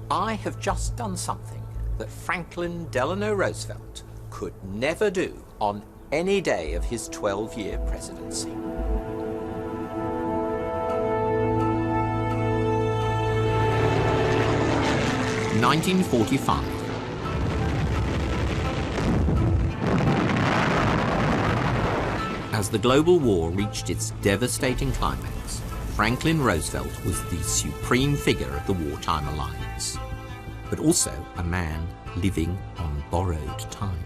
I have just done something that Franklin Delano Roosevelt could never do on any day of his 12-year presidency. In 1945. As the global war reached its devastating climax, Franklin Roosevelt was the supreme figure of the wartime alliance, but also a man living on borrowed time.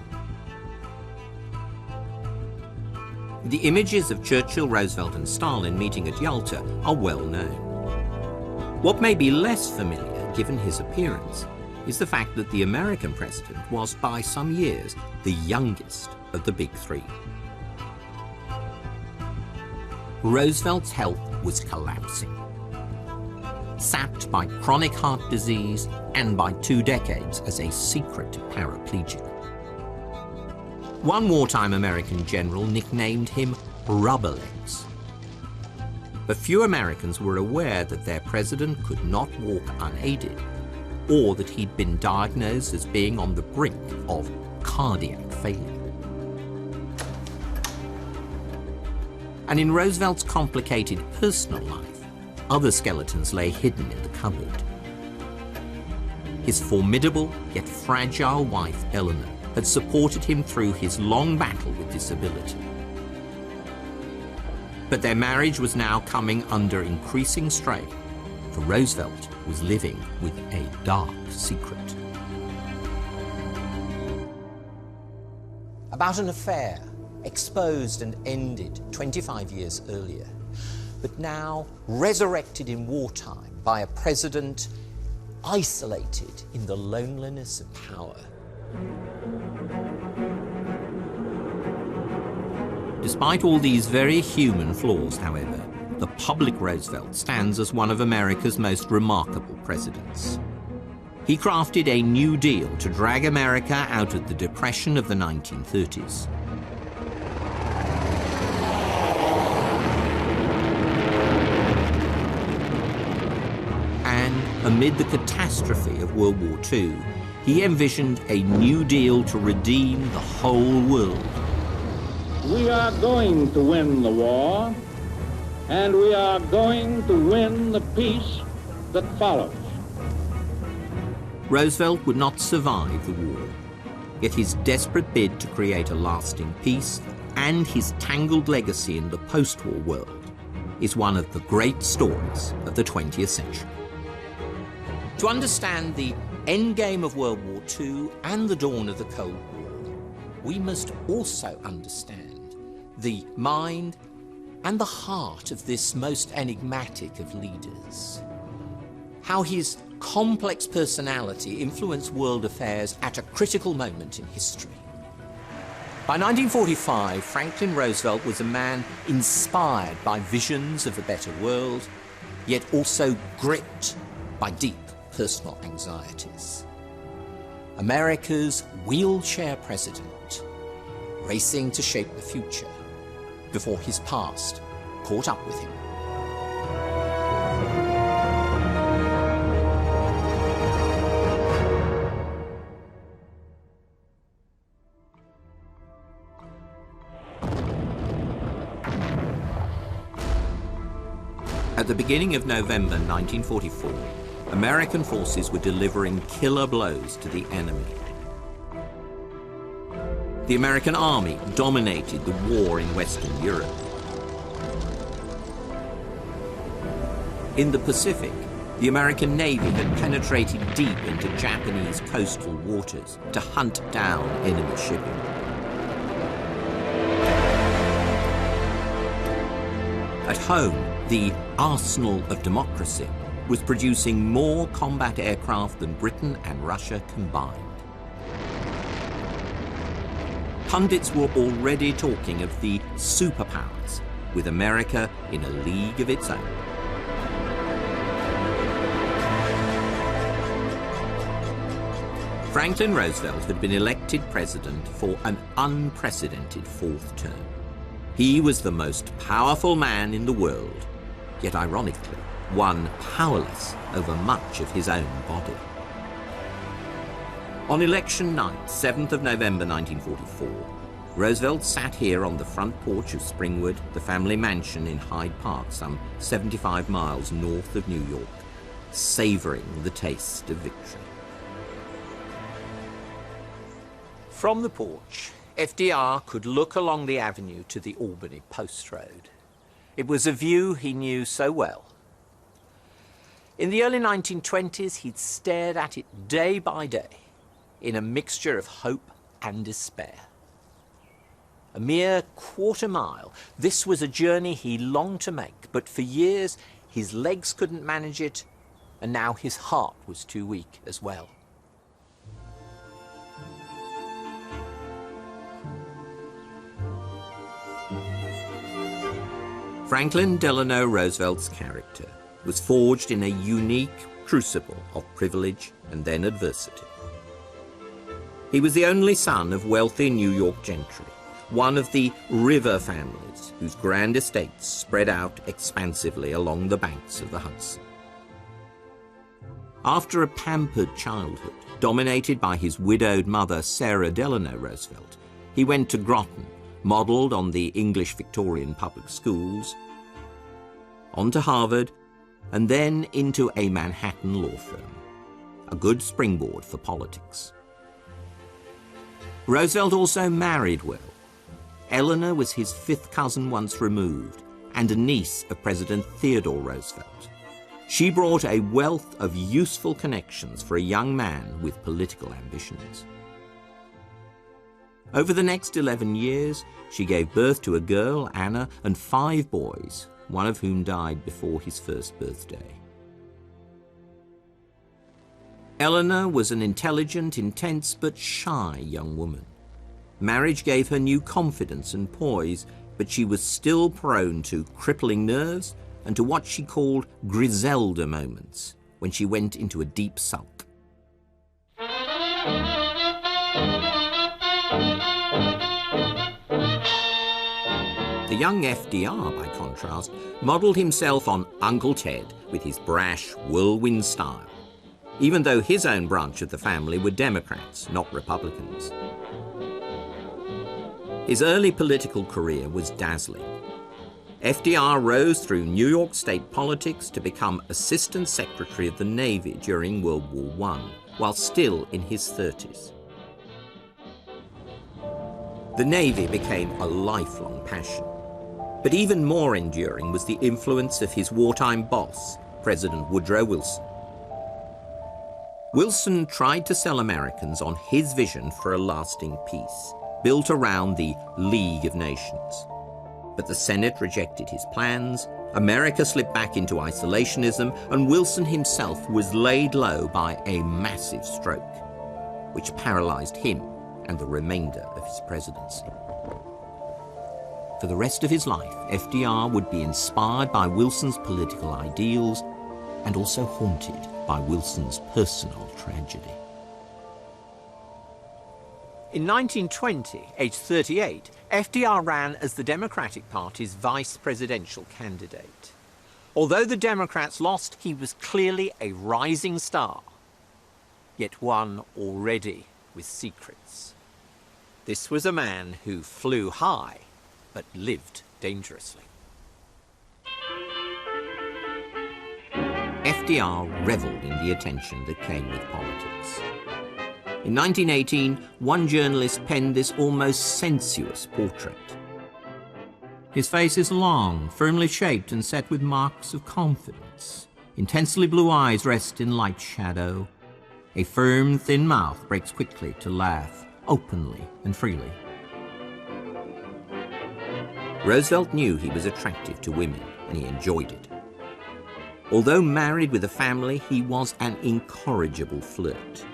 The images of Churchill, Roosevelt and Stalin meeting at Yalta are well known. What may be less familiar, given his appearance, is the fact that the American president was by some years the youngest of the big three. Roosevelt's health was collapsing, sapped by chronic heart disease and by 2 decades as a secret paraplegic. One wartime American general nicknamed him Rubber Legs. But few Americans were aware that their president could not walk unaided, or that he'd been diagnosed as being on the brink of cardiac failure. And in Roosevelt's complicated personal life, other skeletons lay hidden in the cupboard. His formidable yet fragile wife, Eleanor, had supported him through his long battle with disability. But their marriage was now coming under increasing strain, for Roosevelt was living with a dark secret. About an affair exposed and ended 25 years earlier, but now resurrected in wartime by a president isolated in the loneliness of power. Despite all these very human flaws, however, the public Roosevelt stands as one of America's most remarkable presidents. He crafted a New Deal to drag America out of the Depression of the 1930s. And amid the catastrophe of World War II, he envisioned a New Deal to redeem the whole world. We are going to win the war, and we are going to win the peace that follows. Roosevelt would not survive the war, yet his desperate bid to create a lasting peace and his tangled legacy in the post-war world is one of the great stories of the 20th century. To understand the endgame of World War II and the dawn of the Cold War, we must also understand the mind and the heart of this most enigmatic of leaders. How his complex personality influenced world affairs at a critical moment in history. By 1945, Franklin Roosevelt was a man inspired by visions of a better world, yet also gripped by deep personal anxieties. America's wheelchair president, racing to shape the future before his past caught up with him. At the beginning of November 1944, American forces were delivering killer blows to the enemy. The American army dominated the war in Western Europe. In the Pacific, the American Navy had penetrated deep into Japanese coastal waters to hunt down enemy shipping. At home, the arsenal of democracy was producing more combat aircraft than Britain and Russia combined. Pundits were already talking of the superpowers, with America in a league of its own. Franklin Roosevelt had been elected president for an unprecedented 4th term. He was the most powerful man in the world, yet ironically, one powerless over much of his own body. On election night, 7th of November 1944, Roosevelt sat here on the front porch of Springwood, the family mansion in Hyde Park, some 75 miles north of New York, savouring the taste of victory. From the porch, FDR could look along the avenue to the Albany Post Road. It was a view he knew so well. In the early 1920s, he'd stared at it day by day in a mixture of hope and despair. A mere quarter mile, this was a journey he longed to make, but for years his legs couldn't manage it, and now his heart was too weak as well. Franklin Delano Roosevelt's character was forged in a unique crucible of privilege and then adversity. He was the only son of wealthy New York gentry, one of the river families whose grand estates spread out expansively along the banks of the Hudson. After a pampered childhood, dominated by his widowed mother, Sarah Delano Roosevelt, he went to Groton, modelled on the English Victorian public schools, on to Harvard, and then into a Manhattan law firm, a good springboard for politics. Roosevelt also married well. Eleanor was his fifth cousin once removed, and a niece of President Theodore Roosevelt. She brought a wealth of useful connections for a young man with political ambitions. Over the next 11 years, she gave birth to a girl, Anna, and 5 boys, one of whom died before his first birthday. Eleanor was an intelligent, intense, but shy young woman. Marriage gave her new confidence and poise, but she was still prone to crippling nerves and to what she called Griselda moments, when she went into a deep sulk. The young FDR, by contrast, modelled himself on Uncle Ted with his brash, whirlwind style, even though his own branch of the family were Democrats, not Republicans. His early political career was dazzling. FDR rose through New York state politics to become Assistant Secretary of the Navy during World War I, while still in his 30s. The Navy became a lifelong passion. But even more enduring was the influence of his wartime boss, President Woodrow Wilson. Wilson tried to sell Americans on his vision for a lasting peace, built around the League of Nations. But the Senate rejected his plans, America slipped back into isolationism, and Wilson himself was laid low by a massive stroke, which paralyzed him and the remainder of his presidency. For the rest of his life, FDR would be inspired by Wilson's political ideals and also haunted by Wilson's personal tragedy. In 1920, aged 38, FDR ran as the Democratic Party's vice presidential candidate. Although the Democrats lost, he was clearly a rising star, yet one already with secrets. This was a man who flew high, but lived dangerously. FDR revelled in the attention that came with politics. In 1918, one journalist penned this almost sensuous portrait. His face is long, firmly shaped and set with marks of confidence. Intensely blue eyes rest in light shadow. A firm, thin mouth breaks quickly to laugh, openly and freely. Roosevelt knew he was attractive to women, and he enjoyed it. Although married with a family, he was an incorrigible flirt.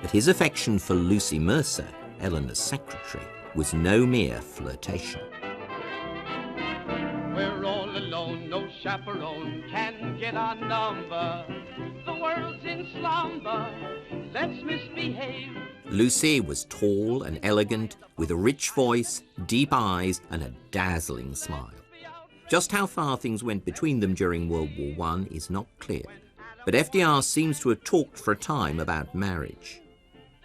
But his affection for Lucy Mercer, Eleanor's secretary, was no mere flirtation. We're all alone, no chaperone can get our number. The world's in slumber, let's misbehave. Lucy was tall and elegant, with a rich voice, deep eyes, and a dazzling smile. Just how far things went between them during World War I is not clear, but FDR seems to have talked for a time about marriage.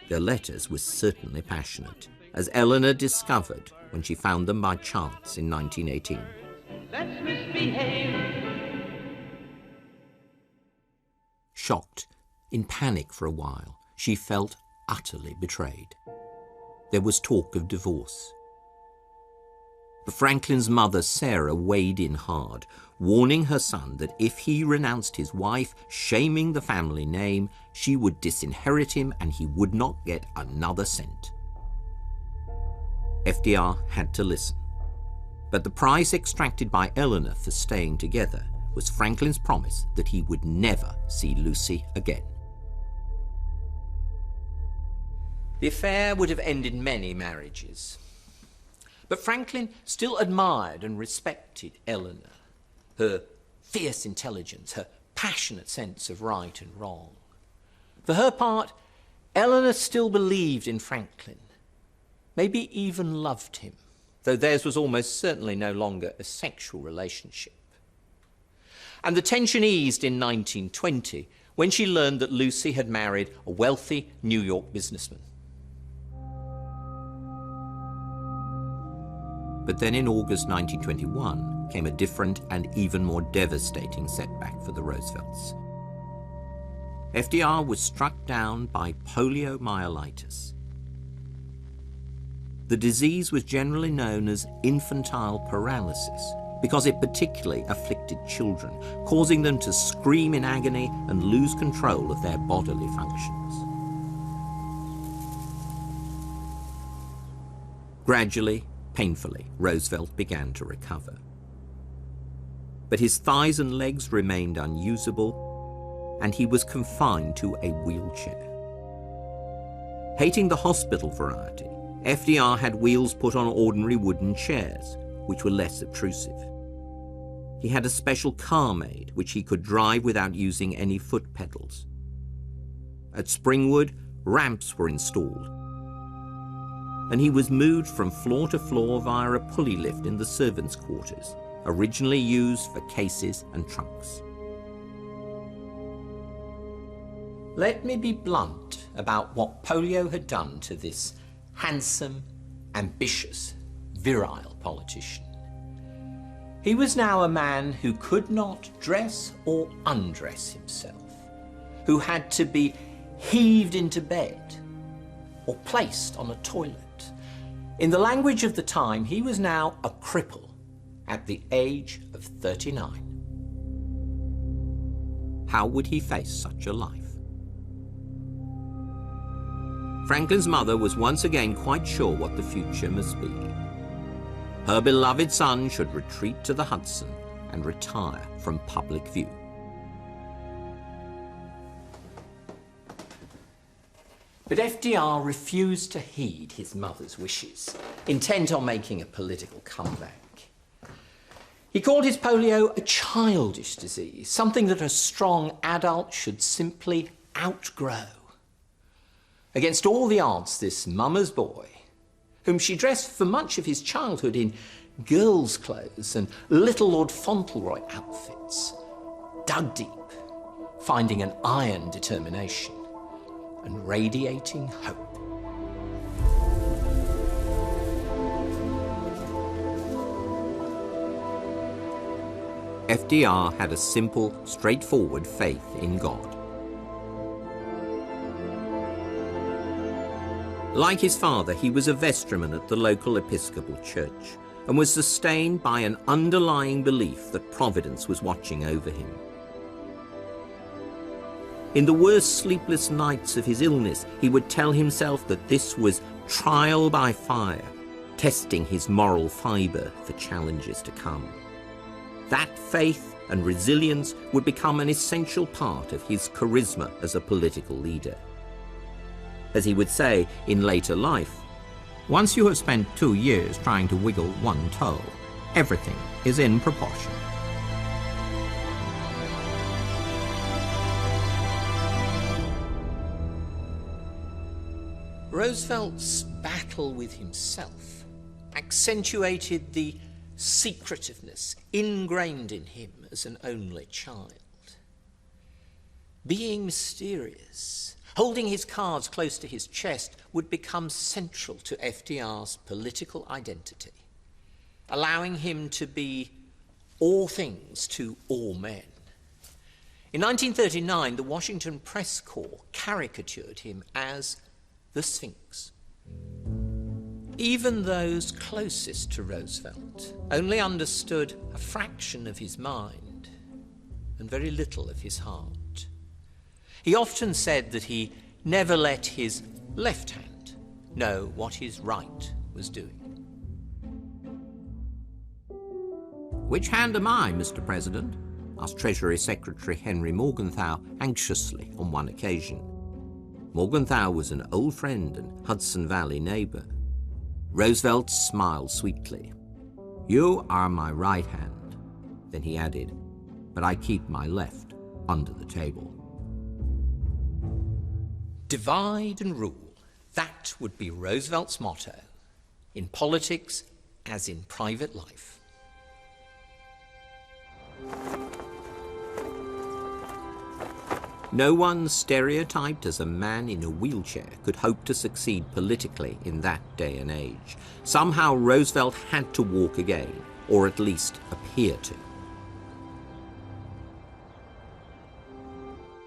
Their letters were certainly passionate, as Eleanor discovered when she found them by chance in 1918. Let's misbehave. Shocked, in panic for a while, she felt utterly betrayed. There was talk of divorce. But Franklin's mother, Sarah, weighed in hard, warning her son that if he renounced his wife, shaming the family name, she would disinherit him and he would not get another cent. FDR had to listen. But the price extracted by Eleanor for staying together was Franklin's promise that he would never see Lucy again. The affair would have ended many marriages. But Franklin still admired and respected Eleanor, her fierce intelligence, her passionate sense of right and wrong. For her part, Eleanor still believed in Franklin, maybe even loved him, though theirs was almost certainly no longer a sexual relationship. And the tension eased in 1920 when she learned that Lucy had married a wealthy New York businessman. But then in August 1921 came a different and even more devastating setback for the Roosevelts. FDR was struck down by poliomyelitis. The disease was generally known as infantile paralysis because it particularly afflicted children, causing them to scream in agony and lose control of their bodily functions. Gradually, painfully, Roosevelt began to recover. But his thighs and legs remained unusable, and he was confined to a wheelchair. Hating the hospital variety, FDR had wheels put on ordinary wooden chairs, which were less obtrusive. He had a special car made, which he could drive without using any foot pedals. At Springwood, ramps were installed, and he was moved from floor to floor via a pulley lift in the servants' quarters, originally used for cases and trunks. Let me be blunt about what polio had done to this handsome, ambitious, virile politician. He was now a man who could not dress or undress himself, who had to be heaved into bed or placed on a toilet. In the language of the time, he was now a cripple at the age of 39. How would he face such a life? Franklin's mother was once again quite sure what the future must be. Her beloved son should retreat to the Hudson and retire from public view. But FDR refused to heed his mother's wishes, intent on making a political comeback. He called his polio a childish disease, something that a strong adult should simply outgrow. Against all the odds, this mama's boy, whom she dressed for much of his childhood in girls' clothes and little Lord Fauntleroy outfits, dug deep, finding an iron determination and radiating hope. FDR had a simple, straightforward faith in God. Like his father, he was a vestryman at the local Episcopal church and was sustained by an underlying belief that Providence was watching over him. In the worst sleepless nights of his illness, he would tell himself that this was trial by fire, testing his moral fibre for challenges to come. That faith and resilience would become an essential part of his charisma as a political leader. As he would say in later life, once you have spent 2 years trying to wiggle one toe, everything is in proportion. Roosevelt's battle with himself accentuated the secretiveness ingrained in him as an only child. Being mysterious, Holding his cards close to his chest would become central to FDR's political identity, allowing him to be all things to all men. In 1939, the Washington Press Corps caricatured him as the Sphinx. Even those closest to Roosevelt only understood a fraction of his mind and very little of his heart. He often said that he never let his left hand know what his right was doing. "Which hand am I, Mr. President?" asked Treasury Secretary Henry Morgenthau anxiously on one occasion. Morgenthau was an old friend and Hudson Valley neighbor. Roosevelt smiled sweetly. "You are my right hand." Then he added, "But I keep my left under the table." Divide and rule. That would be Roosevelt's motto, in politics as in private life. No one stereotyped as a man in a wheelchair could hope to succeed politically in that day and age. Somehow Roosevelt had to walk again, or at least appear to.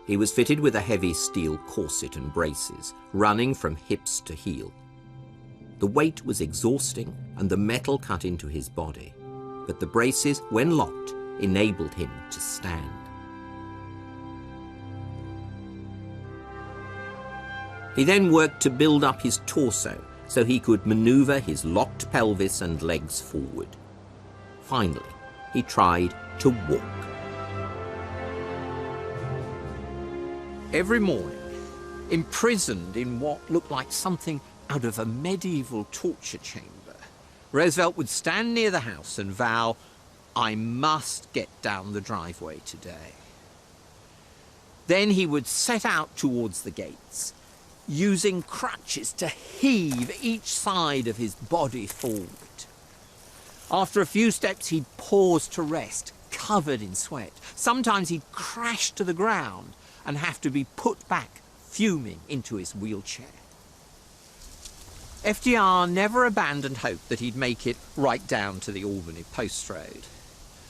He was fitted with a heavy steel corset and braces, running from hips to heel. The weight was exhausting and the metal cut into his body, but the braces, when locked, enabled him to stand. He then worked to build up his torso so he could maneuver his locked pelvis and legs forward. Finally, he tried to walk. Every morning, imprisoned in what looked like something out of a medieval torture chamber, Roosevelt would stand near the house and vow, "I must get down the driveway today." Then he would set out towards the gates, using crutches to heave each side of his body forward. After a few steps, he'd pause to rest, covered in sweat. Sometimes he'd crash to the ground and have to be put back, fuming, into his wheelchair. FDR never abandoned hope that he'd make it right down to the Albany Post Road.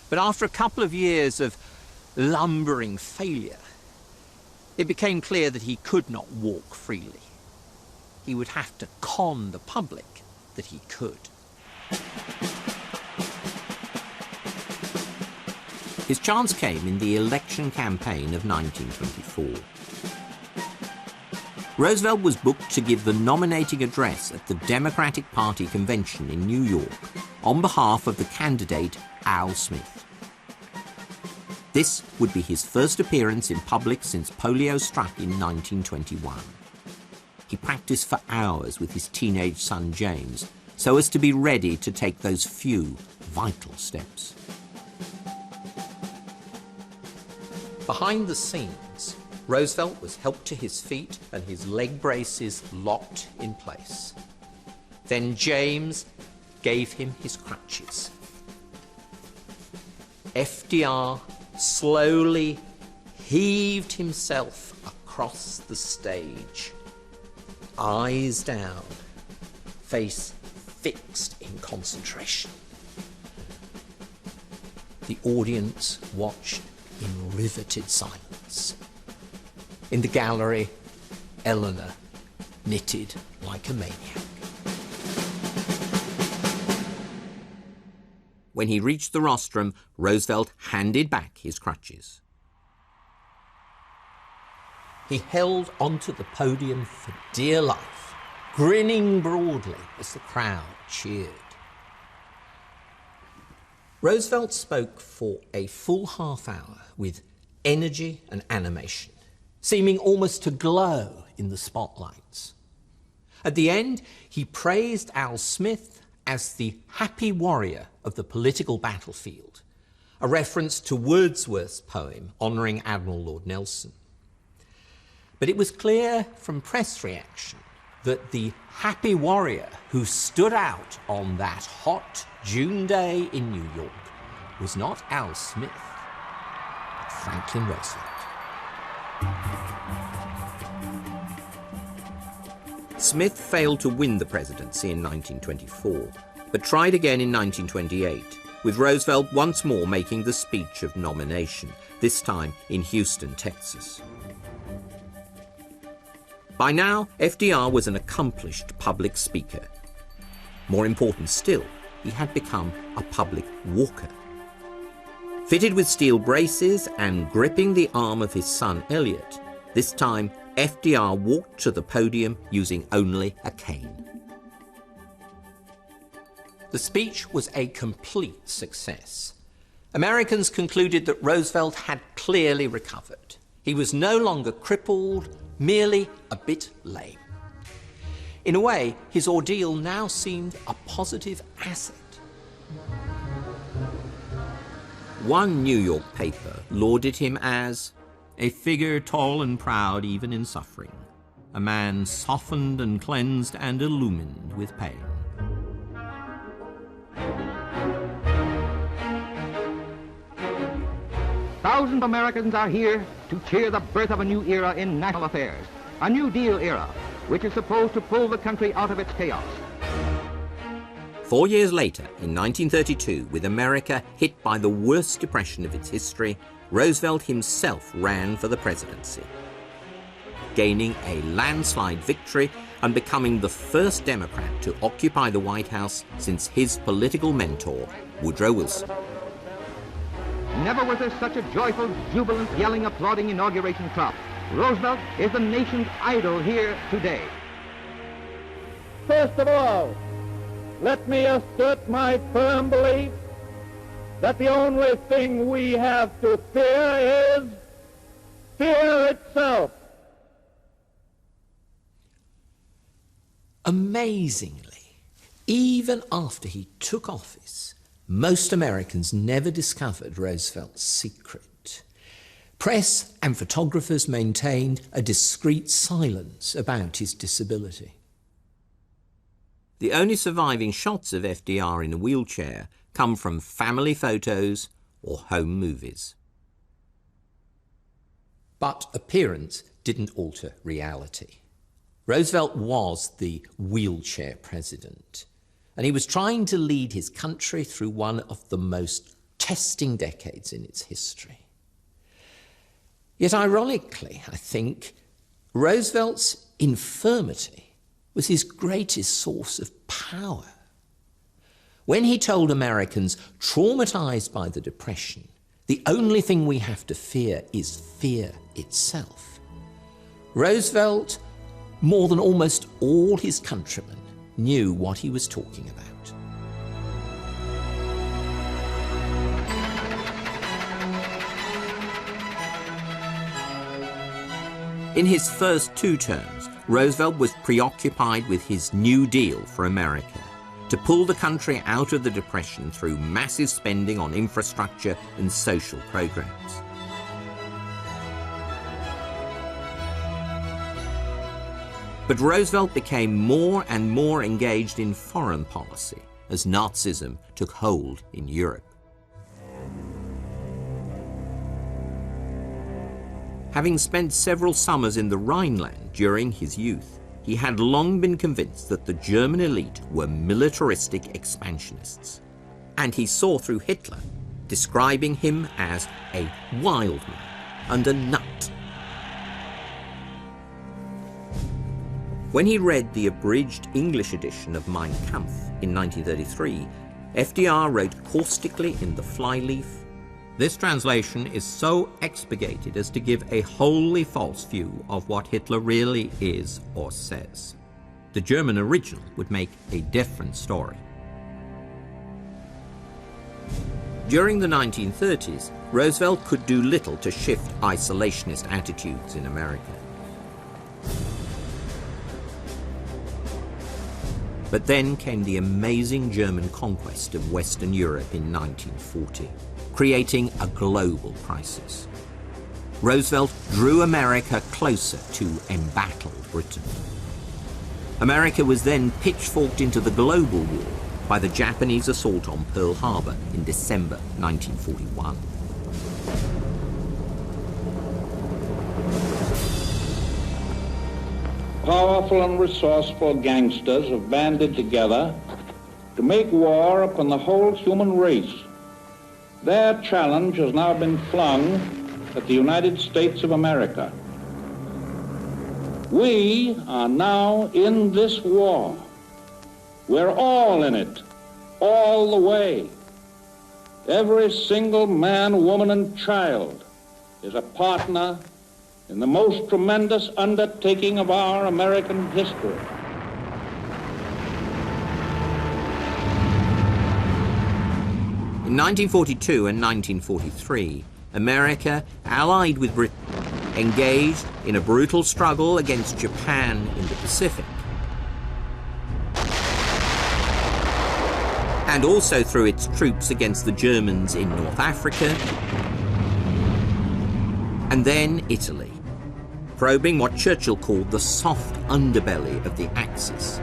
But after a couple of years of lumbering failure, it became clear that he could not walk freely. He would have to con the public that he could. His chance came in the election campaign of 1924. Roosevelt was booked to give the nominating address at the Democratic Party convention in New York on behalf of the candidate Al Smith. This would be his first appearance in public since polio struck in 1921. He practiced for hours with his teenage son James so as to be ready to take those few vital steps. Behind the scenes, Roosevelt was helped to his feet and his leg braces locked in place. Then James gave him his crutches. FDR slowly heaved himself across the stage, eyes down, face fixed in concentration. The audience watched in riveted silence. In the gallery, Eleanor knitted like a maniac. When he reached the rostrum, Roosevelt handed back his crutches. He held onto the podium for dear life, grinning broadly as the crowd cheered. Roosevelt spoke for a full half hour with energy and animation, seeming almost to glow in the spotlights. At the end, he praised Al Smith as the happy warrior of the political battlefield, a reference to Wordsworth's poem honouring Admiral Lord Nelson. But it was clear from press reaction that the happy warrior who stood out on that hot June day in New York was not Al Smith, but Franklin Roosevelt. Smith failed to win the presidency in 1924, but tried again in 1928, with Roosevelt once more making the speech of nomination, this time in Houston, Texas. By now, FDR was an accomplished public speaker. More important still, he had become a public walker. Fitted with steel braces and gripping the arm of his son Elliot, this time FDR walked to the podium using only a cane. The speech was a complete success. Americans concluded that Roosevelt had clearly recovered. He was no longer crippled, merely a bit lame. In a way, his ordeal now seemed a positive asset. One New York paper lauded him as a figure tall and proud even in suffering, a man softened and cleansed and illumined with pain. Thousands of Americans are here to cheer the birth of a new era in national affairs, a New Deal era, which is supposed to pull the country out of its chaos. 4 years later, in 1932, with America hit by the worst depression of its history, Roosevelt himself ran for the presidency, gaining a landslide victory and becoming the first Democrat to occupy the White House since his political mentor, Woodrow Wilson. Never was there such a joyful, jubilant, yelling, applauding inauguration crowd. Roosevelt is the nation's idol here today. First of all, let me assert my firm belief that the only thing we have to fear is fear itself. Amazingly, even after he took office, most Americans never discovered Roosevelt's secret. Press and photographers maintained a discreet silence about his disability. The only surviving shots of FDR in a wheelchair come from family photos or home movies. But appearance didn't alter reality. Roosevelt was the wheelchair president, and he was trying to lead his country through one of the most testing decades in its history. Yet ironically, I think, Roosevelt's infirmity was his greatest source of power. When he told Americans traumatized by the Depression, the only thing we have to fear is fear itself, Roosevelt, more than almost all his countrymen, knew what he was talking about. In his first 2 terms, Roosevelt was preoccupied with his New Deal for America, to pull the country out of the Depression through massive spending on infrastructure and social programs. But Roosevelt became more and more engaged in foreign policy as Nazism took hold in Europe. Having spent several summers in the Rhineland during his youth, he had long been convinced that the German elite were militaristic expansionists, and he saw through Hitler, describing him as a wild man and a nut. When he read the abridged English edition of Mein Kampf in 1933, FDR wrote caustically in the flyleaf, "This translation is so expurgated as to give a wholly false view of what Hitler really is or says. The German original would make a different story." During the 1930s, Roosevelt could do little to shift isolationist attitudes in America. But then came the amazing German conquest of Western Europe in 1940, creating a global crisis. Roosevelt drew America closer to embattled Britain. America was then pitchforked into the global war by the Japanese assault on Pearl Harbor in December 1941. powerful and resourceful gangsters have banded together to make war upon the whole human race. Their challenge has now been flung at the United States of America. We are now in this war. We're all in it, all the way. Every single man, woman, and child is a partner in the most tremendous undertaking of our American history. In 1942 and 1943, America, allied with Britain, engaged in a brutal struggle against Japan in the Pacific, and also threw its troops against the Germans in North Africa, and then Italy, probing what Churchill called the soft underbelly of the Axis,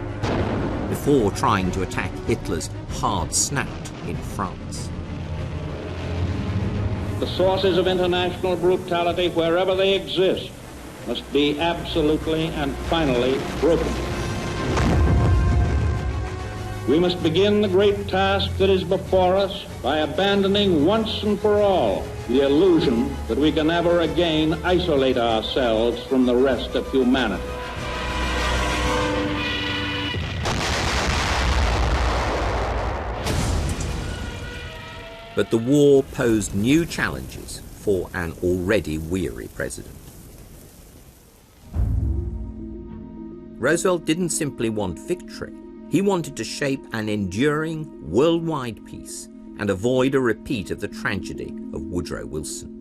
before trying to attack Hitler's hard snout in France. The sources of international brutality, wherever they exist, must be absolutely and finally broken. We must begin the great task that is before us by abandoning once and for all the illusion that we can ever again isolate ourselves from the rest of humanity. But the war posed new challenges for an already weary president. Roosevelt didn't simply want victory. He wanted to shape an enduring worldwide peace and avoid a repeat of the tragedy of Woodrow Wilson.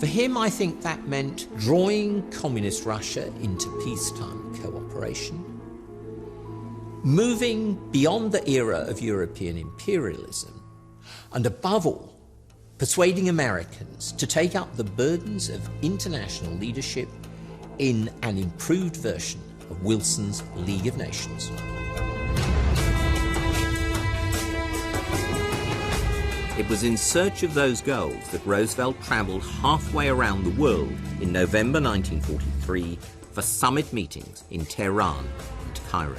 For him, I think that meant drawing communist Russia into peacetime cooperation, moving beyond the era of European imperialism, and above all, persuading Americans to take up the burdens of international leadership in an improved version of Wilson's League of Nations. It was in search of those goals that Roosevelt travelled halfway around the world in November 1943 for summit meetings in Tehran and Cairo.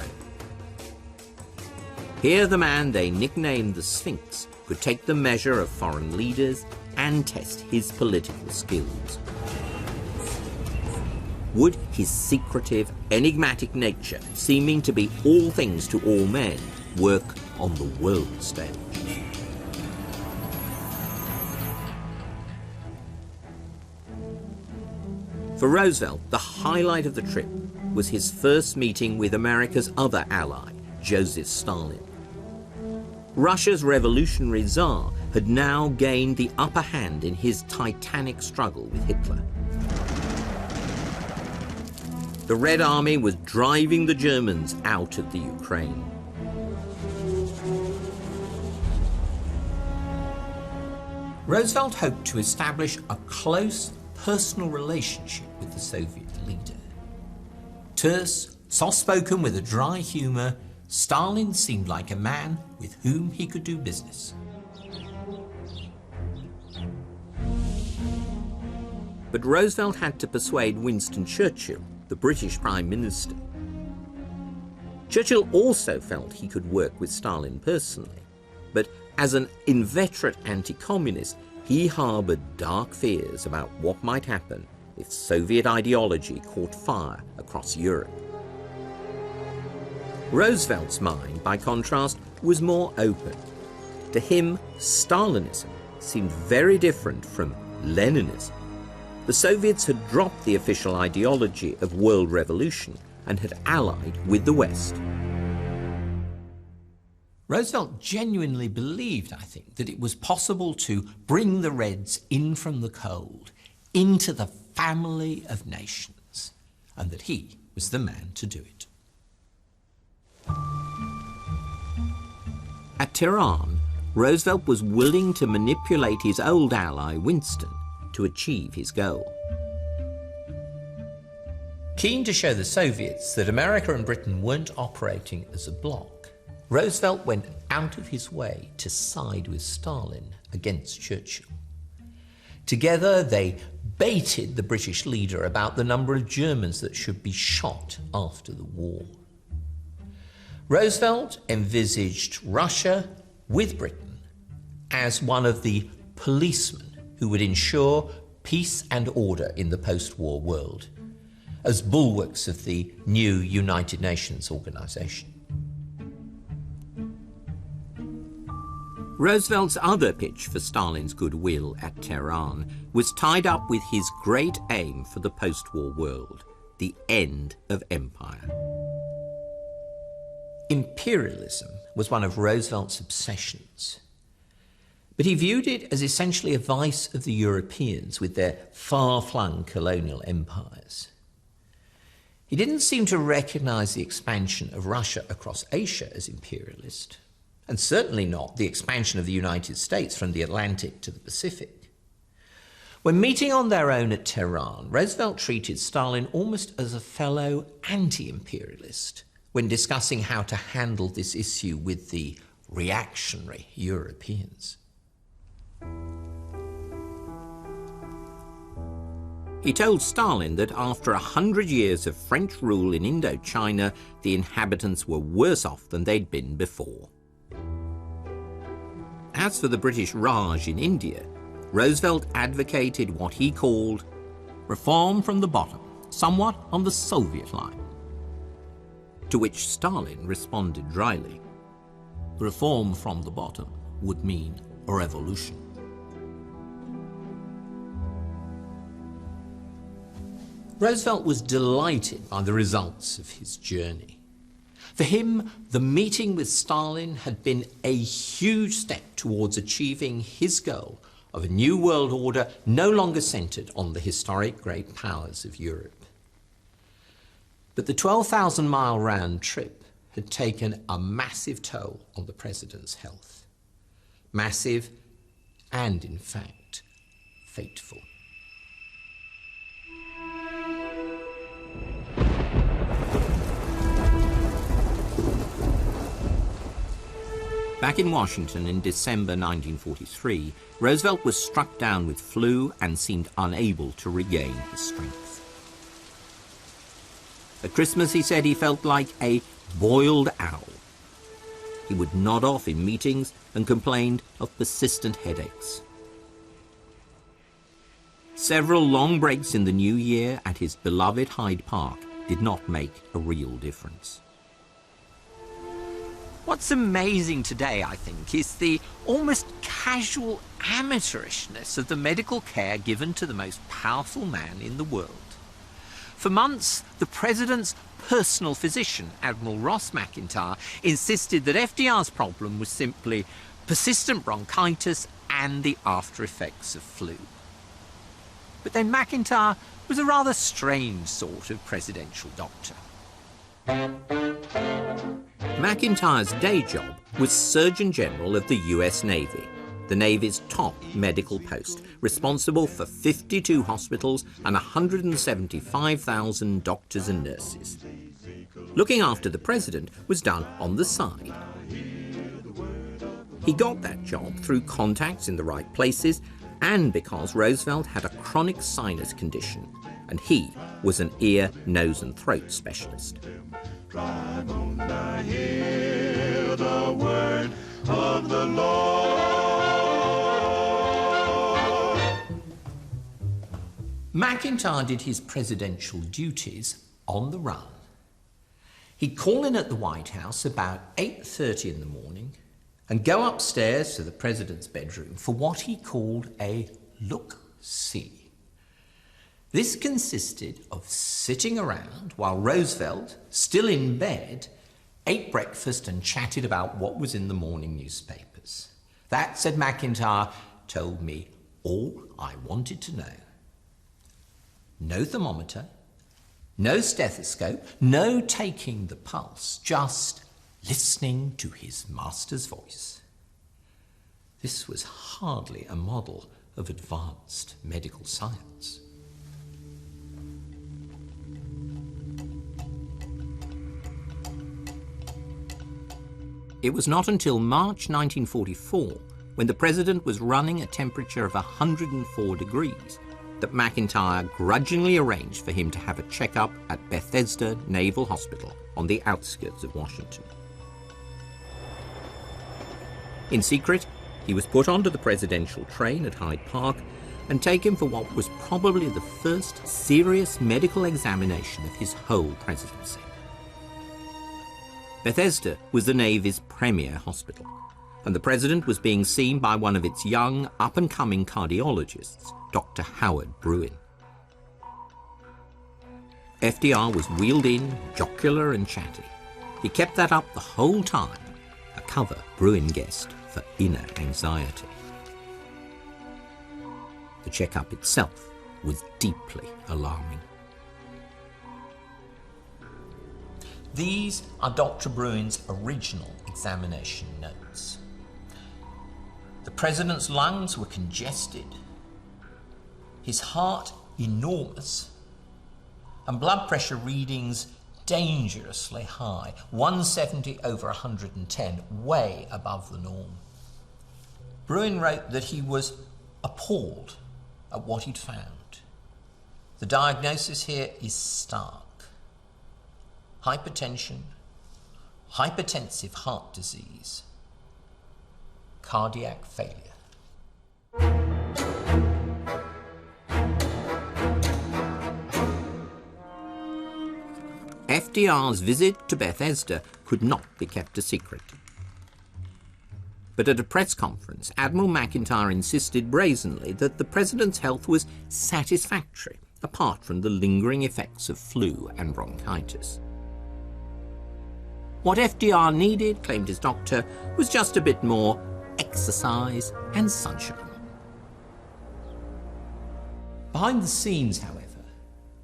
Here the man they nicknamed the Sphinx could take the measure of foreign leaders and test his political skills. Would his secretive, enigmatic nature, seeming to be all things to all men, work on the world stage? For Roosevelt, the highlight of the trip was his first meeting with America's other ally, Joseph Stalin. Russia's revolutionary Tsar had now gained the upper hand in his titanic struggle with Hitler. The Red Army was driving the Germans out of the Ukraine. Roosevelt hoped to establish a close personal relationship with the Soviet leader. Terse, soft-spoken with a dry humour, Stalin seemed like a man with whom he could do business. But Roosevelt had to persuade Winston Churchill, the British Prime Minister. Churchill also felt he could work with Stalin personally, but as an inveterate anti-communist, he harboured dark fears about what might happen if Soviet ideology caught fire across Europe. Roosevelt's mind, by contrast, was more open. To him, Stalinism seemed very different from Leninism. The Soviets had dropped the official ideology of world revolution and had allied with the West. Roosevelt genuinely believed, I think, that it was possible to bring the Reds in from the cold, into the family of nations, and that he was the man to do it. At Tehran, Roosevelt was willing to manipulate his old ally, Winston, to achieve his goal. Keen to show the Soviets that America and Britain weren't operating as a bloc, Roosevelt went out of his way to side with Stalin against Churchill. Together, they baited the British leader about the number of Germans that should be shot after the war. Roosevelt envisaged Russia with Britain as one of the policemen who would ensure peace and order in the post-war world, as bulwarks of the new United Nations organization. Roosevelt's other pitch for Stalin's goodwill at Tehran was tied up with his great aim for the post-war world, the end of empire. Imperialism was one of Roosevelt's obsessions, but he viewed it as essentially a vice of the Europeans with their far-flung colonial empires. He didn't seem to recognize the expansion of Russia across Asia as imperialist, and certainly not the expansion of the United States from the Atlantic to the Pacific. When meeting on their own at Tehran, Roosevelt treated Stalin almost as a fellow anti-imperialist when discussing how to handle this issue with the reactionary Europeans. He told Stalin that after 100 years of French rule in Indochina, the inhabitants were worse off than they'd been before. As for the British Raj in India, Roosevelt advocated what he called reform from the bottom, somewhat on the Soviet line. To which Stalin responded dryly, reform from the bottom would mean a revolution. Roosevelt was delighted by the results of his journey. For him, the meeting with Stalin had been a huge step towards achieving his goal of a new world order no longer centered on the historic great powers of Europe. But the 12,000-mile round trip had taken a massive toll on the president's health. Massive and, in fact, fateful. Back in Washington in December 1943, Roosevelt was struck down with flu and seemed unable to regain his strength. At Christmas, he said he felt like a boiled owl. He would nod off in meetings and complained of persistent headaches. Several long breaks in the new year at his beloved Hyde Park did not make a real difference. What's amazing today, I think, is the almost casual amateurishness of the medical care given to the most powerful man in the world. For months, the president's personal physician, Admiral Ross McIntyre, insisted that FDR's problem was simply persistent bronchitis and the after effects of flu. But then McIntyre was a rather strange sort of presidential doctor. McIntyre's day job was Surgeon General of the US Navy, the Navy's top medical post, responsible for 52 hospitals and 175,000 doctors and nurses. Looking after the president was done on the side. He got that job through contacts in the right places and because Roosevelt had a chronic sinus condition, and he was an ear, nose and throat specialist. Drive on, I hear the word of the Lord. McIntyre did his presidential duties on the run. He'd call in at the White House about 8:30 in the morning and go upstairs to the president's bedroom for what he called a look-see. This consisted of sitting around while Roosevelt, still in bed, ate breakfast and chatted about what was in the morning newspapers. That, said McIntyre, told me all I wanted to know. No thermometer, no stethoscope, no taking the pulse, just listening to his master's voice. This was hardly a model of advanced medical science. It was not until March 1944, when the president was running a temperature of 104 degrees, that McIntyre grudgingly arranged for him to have a checkup at Bethesda Naval Hospital on the outskirts of Washington. In secret, he was put onto the presidential train at Hyde Park and taken for what was probably the first serious medical examination of his whole presidency. Bethesda was the Navy's premier hospital, and the president was being seen by one of its young, up-and-coming cardiologists, Dr. Howard Bruin. FDR was wheeled in, jocular and chatty. He kept that up the whole time, a cover Bruin guessed for inner anxiety. The checkup itself was deeply alarming. These are Dr. Bruin's original examination notes. The president's lungs were congested, his heart enormous, and blood pressure readings dangerously high, 170 over 110, way above the norm. Bruin wrote that he was appalled at what he'd found. The diagnosis here is stark. Hypertension, hypertensive heart disease, cardiac failure. FDR's visit to Bethesda could not be kept a secret. But at a press conference, Admiral McIntyre insisted brazenly that the president's health was satisfactory, apart from the lingering effects of flu and bronchitis. What FDR needed, claimed his doctor, was just a bit more exercise and sunshine. Behind the scenes, however,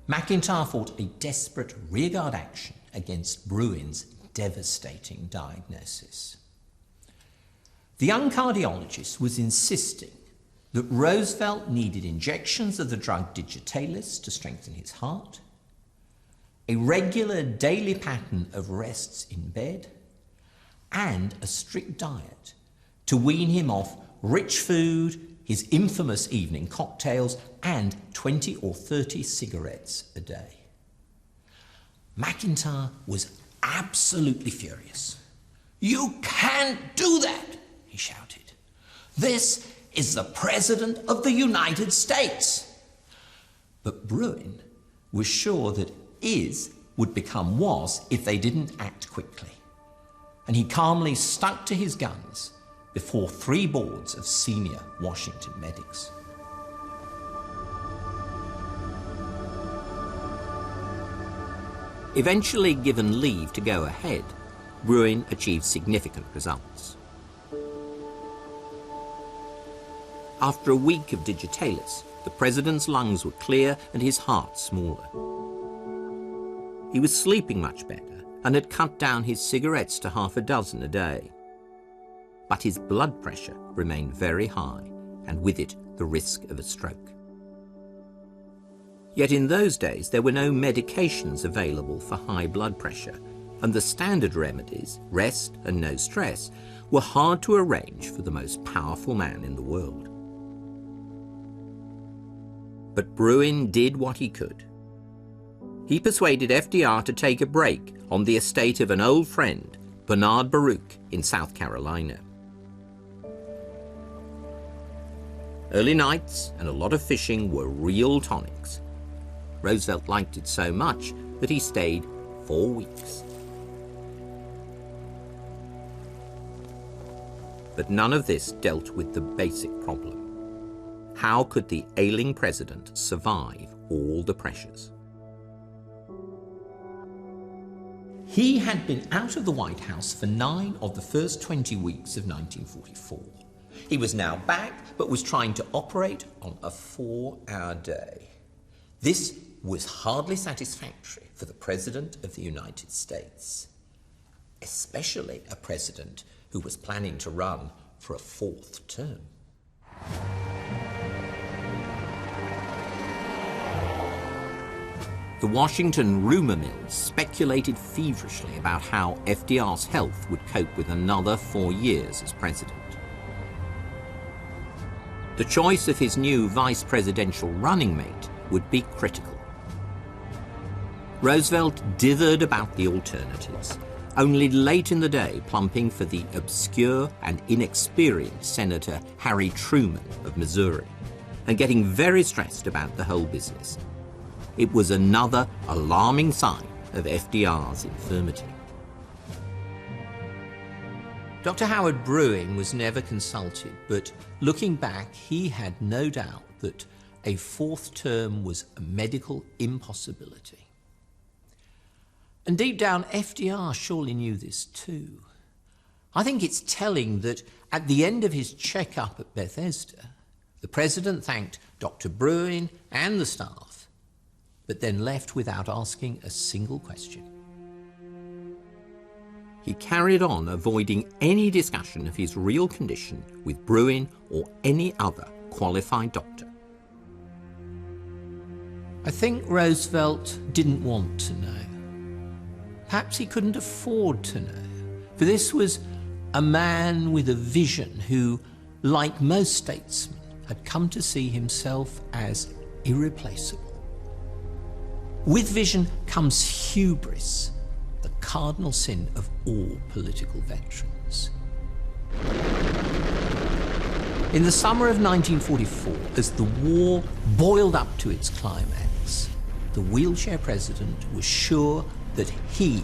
McIntyre fought a desperate rearguard action against Bruin's devastating diagnosis. The young cardiologist was insisting that Roosevelt needed injections of the drug Digitalis to strengthen his heart, a regular daily pattern of rests in bed, and a strict diet to wean him off rich food, his infamous evening cocktails, and 20 or 30 cigarettes a day. McIntyre was absolutely furious. "You can't do that," he shouted. "This is the President of the United States." But Bruin was sure that is would become was if they didn't act quickly. And he calmly stuck to his guns before 3 boards of senior Washington medics. Eventually given leave to go ahead, Bruin achieved significant results. After a week of Digitalis, the president's lungs were clear and his heart smaller. He was sleeping much better and had cut down his cigarettes to half a dozen a day. But his blood pressure remained very high, and with it the risk of a stroke. Yet in those days there were no medications available for high blood pressure, and the standard remedies, rest and no stress, were hard to arrange for the most powerful man in the world. But Bruin did what he could. He persuaded FDR to take a break on the estate of an old friend, Bernard Baruch, in South Carolina. Early nights and a lot of fishing were real tonics. Roosevelt liked it so much that he stayed 4 weeks. But none of this dealt with the basic problem. How could the ailing president survive all the pressures? He had been out of the White House for 9 of the first 20 weeks of 1944. He was now back, but was trying to operate on a 4-hour day. This was hardly satisfactory for the President of the United States, especially a president who was planning to run for a 4th term. The Washington rumor mills speculated feverishly about how FDR's health would cope with another 4 years as president. The choice of his new vice presidential running mate would be critical. Roosevelt dithered about the alternatives, only late in the day plumping for the obscure and inexperienced Senator Harry Truman of Missouri, and getting very stressed about the whole business. It was another alarming sign of FDR's infirmity. Dr. Howard Bruin was never consulted, but looking back, he had no doubt that a fourth term was a medical impossibility. And deep down, FDR surely knew this too. I think it's telling that at the end of his checkup at Bethesda, the president thanked Dr. Bruin and the staff, but then left without asking a single question. He carried on avoiding any discussion of his real condition with Bruin or any other qualified doctor. I think Roosevelt didn't want to know. Perhaps he couldn't afford to know, for this was a man with a vision who, like most statesmen, had come to see himself as irreplaceable. With vision comes hubris, the cardinal sin of all political veterans. In the summer of 1944, as the war boiled up to its climax, the wheelchair president was sure that he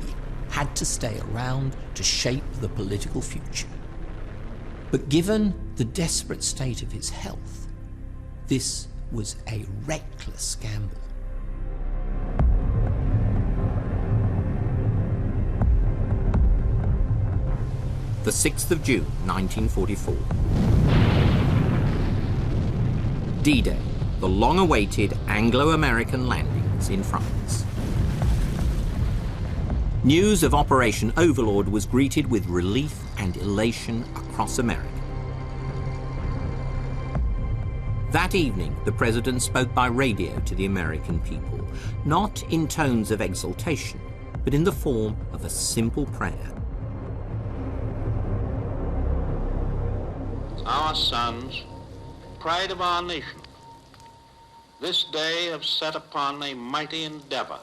had to stay around to shape the political future. But given the desperate state of his health, this was a reckless gamble. The 6th of June, 1944. D-Day, the long-awaited Anglo-American landings in France. News of Operation Overlord was greeted with relief and elation across America. That evening, the president spoke by radio to the American people, not in tones of exultation, but in the form of a simple prayer. Our sons, pride of our nation, this day have set upon a mighty endeavor,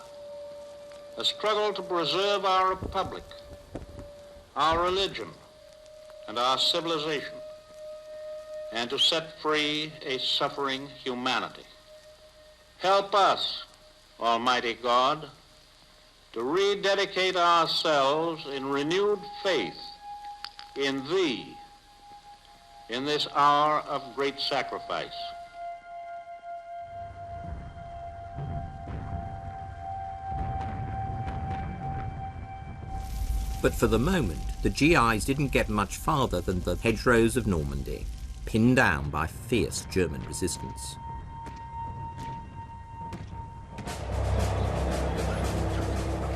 a struggle to preserve our republic, our religion, and our civilization, and to set free a suffering humanity. Help us, Almighty God, to rededicate ourselves in renewed faith in Thee in this hour of great sacrifice. But for the moment, the GIs didn't get much farther than the hedgerows of Normandy, pinned down by fierce German resistance.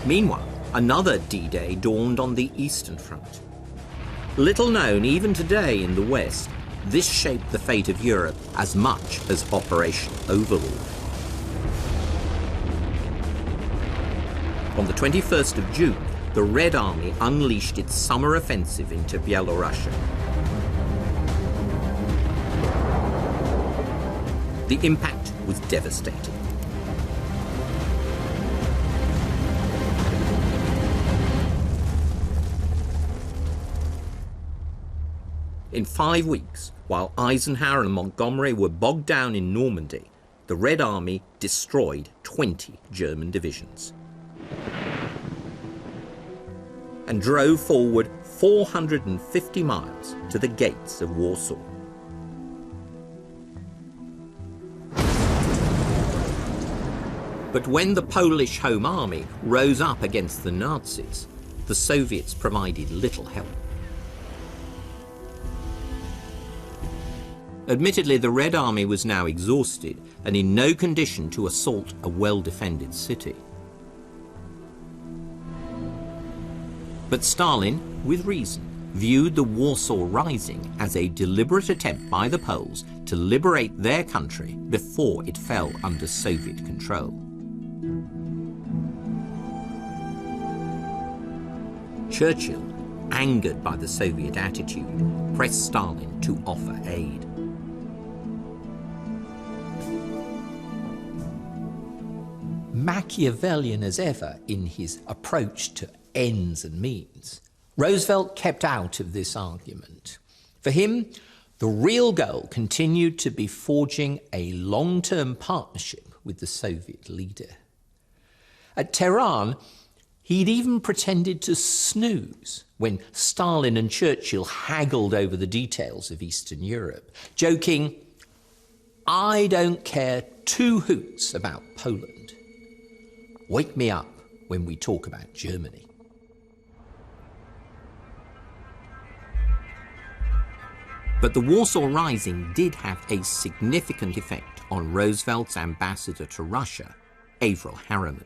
Meanwhile, another D-Day dawned on the Eastern Front. Little known even today in the West, this shaped the fate of Europe as much as Operation Overlord. On the 21st of June, the Red Army unleashed its summer offensive into Byelorussia. The impact was devastating. In 5 weeks, while Eisenhower and Montgomery were bogged down in Normandy, the Red Army destroyed 20 German divisions and drove forward 450 miles to the gates of Warsaw. But when the Polish Home Army rose up against the Nazis, the Soviets provided little help. Admittedly, the Red Army was now exhausted and in no condition to assault a well-defended city. But Stalin, with reason, viewed the Warsaw Rising as a deliberate attempt by the Poles to liberate their country before it fell under Soviet control. Churchill, angered by the Soviet attitude, pressed Stalin to offer aid. Machiavellian as ever in his approach to ends and means, Roosevelt kept out of this argument. For him, the real goal continued to be forging a long-term partnership with the Soviet leader. At Tehran, he'd even pretended to snooze when Stalin and Churchill haggled over the details of Eastern Europe, joking, "I don't care two hoots about Poland. Wake me up when we talk about Germany." But the Warsaw Rising did have a significant effect on Roosevelt's ambassador to Russia, Averell Harriman.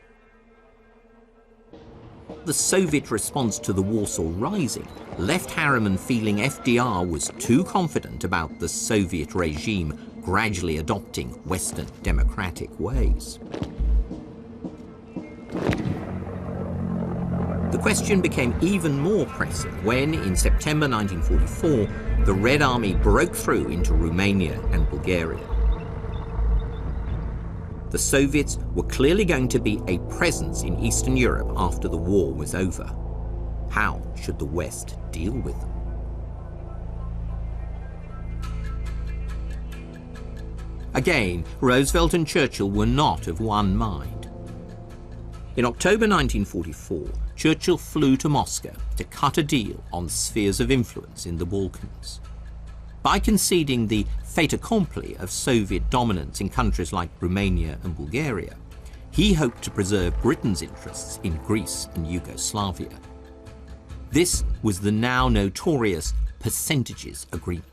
The Soviet response to the Warsaw Rising left Harriman feeling FDR was too confident about the Soviet regime gradually adopting Western democratic ways. The question became even more pressing when, in September 1944, the Red Army broke through into Romania and Bulgaria. The Soviets were clearly going to be a presence in Eastern Europe after the war was over. How should the West deal with them? Again, Roosevelt and Churchill were not of one mind. In October 1944, Churchill flew to Moscow to cut a deal on spheres of influence in the Balkans. By conceding the fait accompli of Soviet dominance in countries like Romania and Bulgaria, he hoped to preserve Britain's interests in Greece and Yugoslavia. This was the now notorious percentages agreement.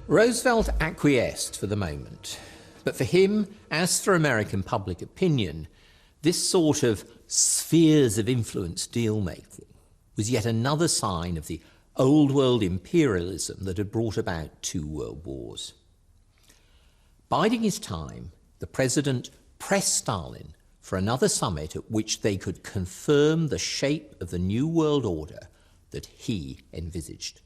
Roosevelt acquiesced for the moment, but for him, as for American public opinion, this sort of spheres of influence deal-making was yet another sign of the old world imperialism that had brought about 2 world wars. Biding his time, the president pressed Stalin for another summit at which they could confirm the shape of the new world order that he envisaged.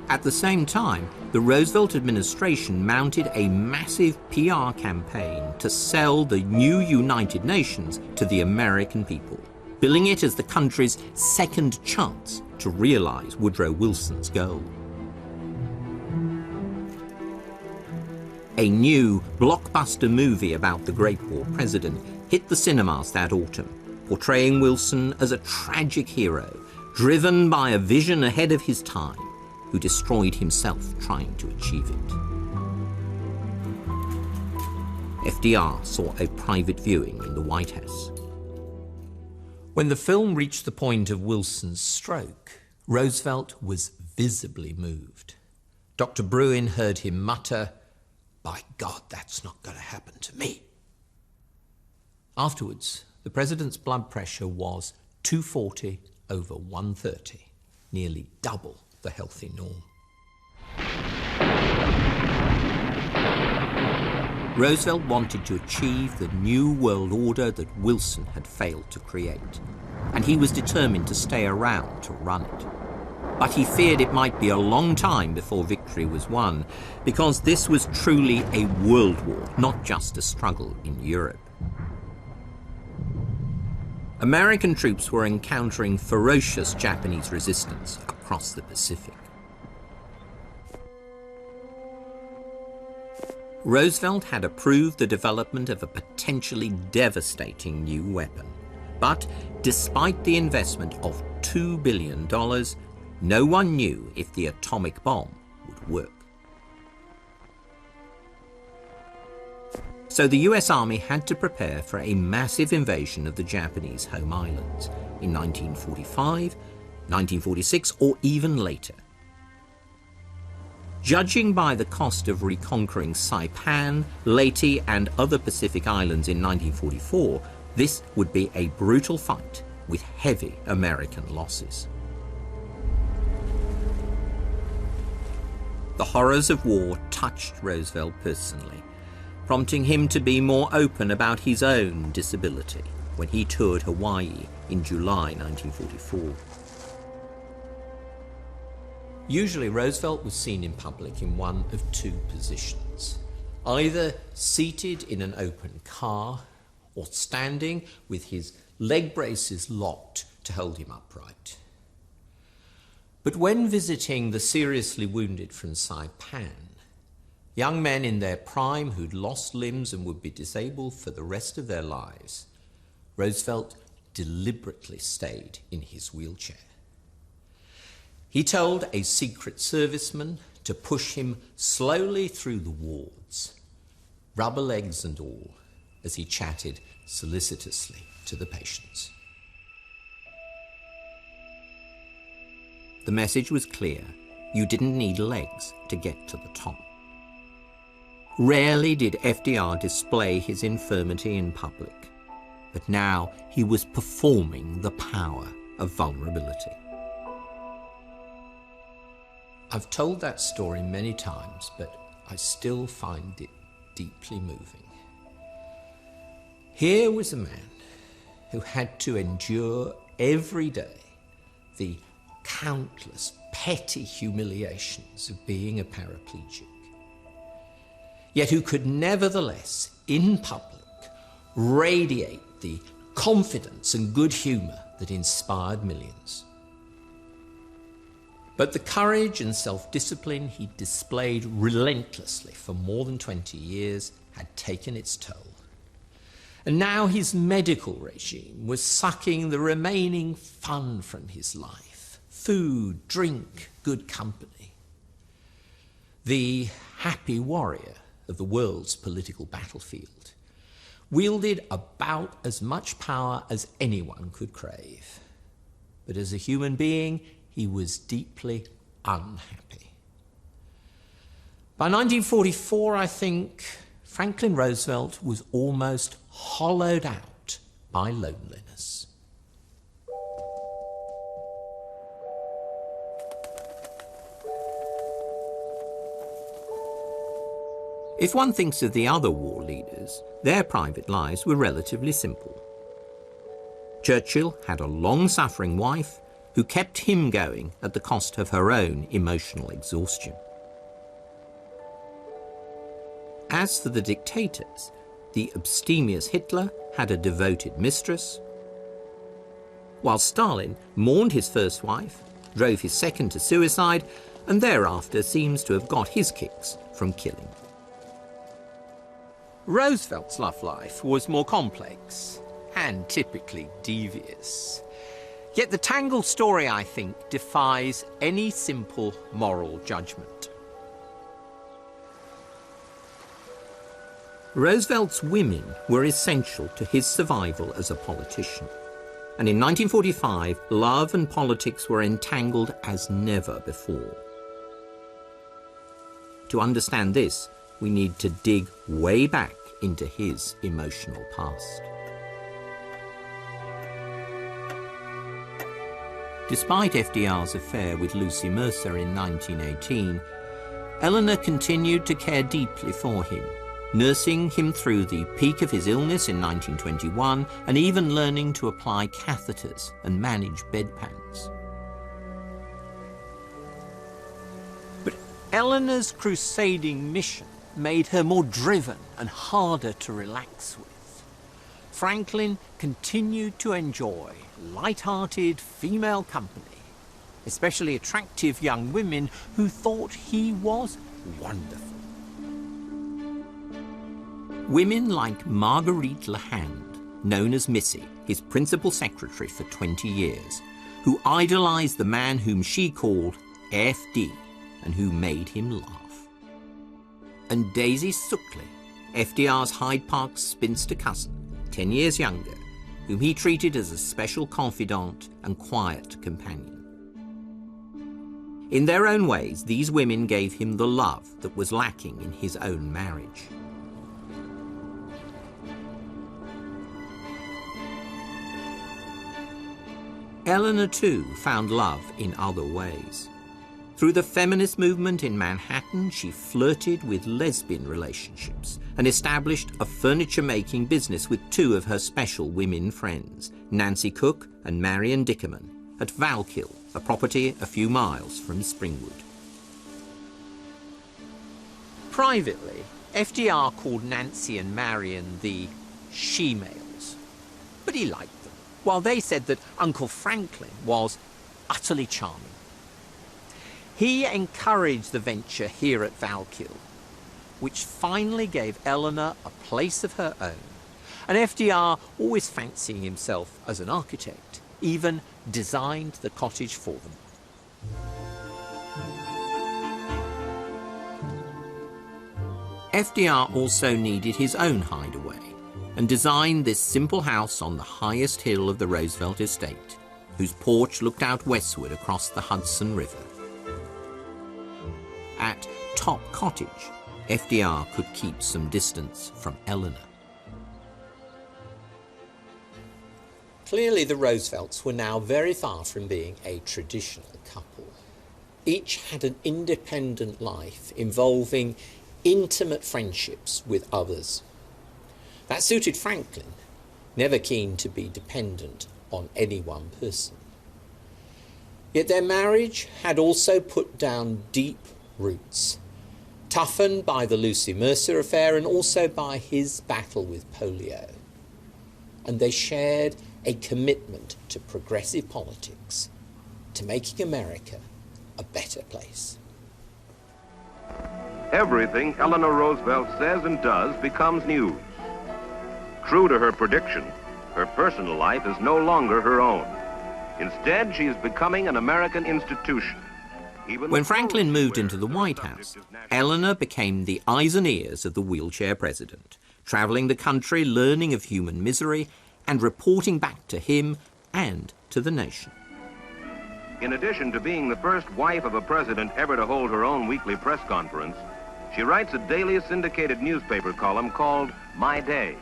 At the same time, the Roosevelt administration mounted a massive PR campaign to sell the new United Nations to the American people, billing it as the country's second chance to realize Woodrow Wilson's goal. A new blockbuster movie about the Great War president hit the cinemas that autumn, portraying Wilson as a tragic hero, driven by a vision ahead of his time, who destroyed himself trying to achieve it. FDR saw a private viewing in the White House. When the film reached the point of Wilson's stroke, Roosevelt was visibly moved. Dr. Bruin heard him mutter, "By God, that's not going to happen to me." Afterwards, the president's blood pressure was 240 over 130, nearly double the healthy norm. Roosevelt wanted to achieve the new world order that Wilson had failed to create, and he was determined to stay around to run it. But he feared it might be a long time before victory was won, because this was truly a world war, not just a struggle in Europe. American troops were encountering ferocious Japanese resistance across the Pacific. Roosevelt had approved the development of a potentially devastating new weapon. But despite the investment of $2 billion, no one knew if the atomic bomb would work. So the US Army had to prepare for a massive invasion of the Japanese home islands in 1945, 1946, or even later. Judging by the cost of reconquering Saipan, Leyte, and other Pacific islands in 1944, this would be a brutal fight with heavy American losses. The horrors of war touched Roosevelt personally, prompting him to be more open about his own disability when he toured Hawaii in July 1944. Usually Roosevelt was seen in public in one of two positions, either seated in an open car or standing with his leg braces locked to hold him upright. But when visiting the seriously wounded from Saipan, young men in their prime who'd lost limbs and would be disabled for the rest of their lives, Roosevelt deliberately stayed in his wheelchair. He told a Secret Serviceman to push him slowly through the wards, rubber legs and all, as he chatted solicitously to the patients. The message was clear. You didn't need legs to get to the top. Rarely did FDR display his infirmity in public, but now he was performing the power of vulnerability. I've told that story many times, but I still find it deeply moving. Here was a man who had to endure every day the countless petty humiliations of being a paraplegic, yet who could nevertheless, in public, radiate the confidence and good humour that inspired millions. But the courage and self-discipline he displayed relentlessly for more than 20 years had taken its toll. And now his medical regime was sucking the remaining fun from his life: food, drink, good company. The happy warrior of the world's political battlefield wielded about as much power as anyone could crave. But as a human being, he was deeply unhappy. By 1944, I think, Franklin Roosevelt was almost hollowed out by loneliness. If one thinks of the other war leaders, their private lives were relatively simple. Churchill had a long-suffering wife who kept him going at the cost of her own emotional exhaustion. As for the dictators, the abstemious Hitler had a devoted mistress, while Stalin mourned his first wife, drove his second to suicide, and thereafter seems to have got his kicks from killing. Roosevelt's love life was more complex and typically devious. Yet the tangled story, I think, defies any simple moral judgment. Roosevelt's women were essential to his survival as a politician. And in 1945, love and politics were entangled as never before. To understand this, we need to dig way back into his emotional past. Despite FDR's affair with Lucy Mercer in 1918, Eleanor continued to care deeply for him, nursing him through the peak of his illness in 1921 and even learning to apply catheters and manage bedpans. But Eleanor's crusading mission made her more driven and harder to relax with. Franklin continued to enjoy light-hearted female company, especially attractive young women who thought he was wonderful. Women like Marguerite Lahand, known as Missy, his principal secretary for 20 years, who idolized the man whom she called FD and who made him laugh. And Daisy Suckley, FDR's Hyde Park spinster cousin, 10 years younger, whom he treated as a special confidant and quiet companion. In their own ways, these women gave him the love that was lacking in his own marriage. Eleanor, too, found love in other ways. Through the feminist movement in Manhattan, she flirted with lesbian relationships and established a furniture-making business with two of her special women friends, Nancy Cook and Marion Dickerman, at Valkill, a property a few miles from Springwood. Privately, FDR called Nancy and Marion the she-males, but he liked them, while they said that Uncle Franklin was utterly charming. He encouraged the venture here at Valkill, which finally gave Eleanor a place of her own, and FDR, always fancying himself as an architect, even designed the cottage for them. FDR also needed his own hideaway and designed this simple house on the highest hill of the Roosevelt estate, whose porch looked out westward across the Hudson River. At Top Cottage, FDR could keep some distance from Eleanor. Clearly, the Roosevelts were now very far from being a traditional couple. Each had an independent life involving intimate friendships with others. That suited Franklin, never keen to be dependent on any one person. Yet their marriage had also put down deep roots, toughened by the Lucy Mercer affair and also by his battle with polio. And they shared a commitment to progressive politics, to making America a better place. Everything Eleanor Roosevelt says and does becomes news. True to her prediction, her personal life is no longer her own. Instead, she is becoming an American institution. When Franklin moved into the White House, Eleanor became the eyes and ears of the wheelchair president, traveling the country, learning of human misery, and reporting back to him and to the nation. In addition to being the first wife of a president ever to hold her own weekly press conference, she writes a daily syndicated newspaper column called My Day.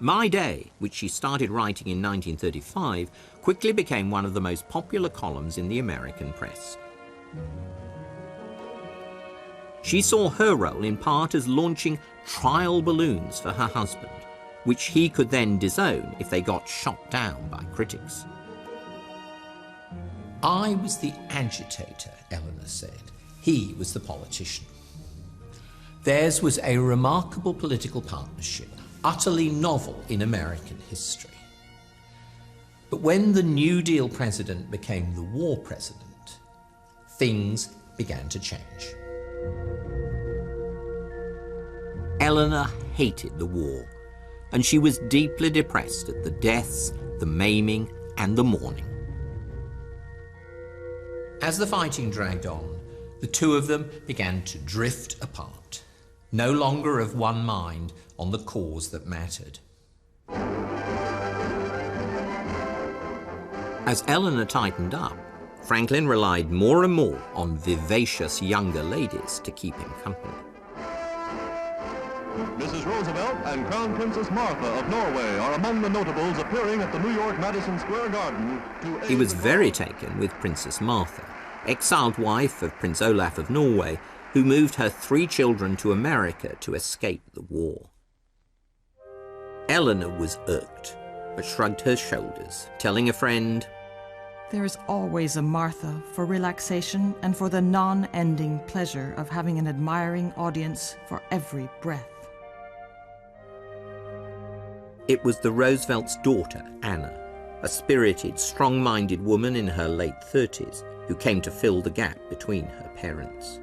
My Day, which she started writing in 1935, quickly became one of the most popular columns in the American press. She saw her role in part as launching trial balloons for her husband, which he could then disown if they got shot down by critics. I was the agitator, Eleanor said. He was the politician. Theirs was a remarkable political partnership, utterly novel in American history. But when the New Deal president became the war president, things began to change. Eleanor hated the war, and she was deeply depressed at the deaths, the maiming, and the mourning. As the fighting dragged on, the two of them began to drift apart, no longer of one mind on the cause that mattered. As Eleanor tightened up, Franklin relied more and more on vivacious younger ladies to keep him company. Mrs. Roosevelt and Crown Princess Martha of Norway are among the notables appearing at the New York Madison Square Garden to He was very taken with Princess Martha, exiled wife of Prince Olaf of Norway, who moved her 3 children to America to escape the war. Eleanor was irked, but shrugged her shoulders, telling a friend, "There is always a Martha for relaxation and for the non-ending pleasure of having an admiring audience for every breath." It was the Roosevelt's daughter, Anna, a spirited, strong-minded woman in her late 30s, who came to fill the gap between her parents.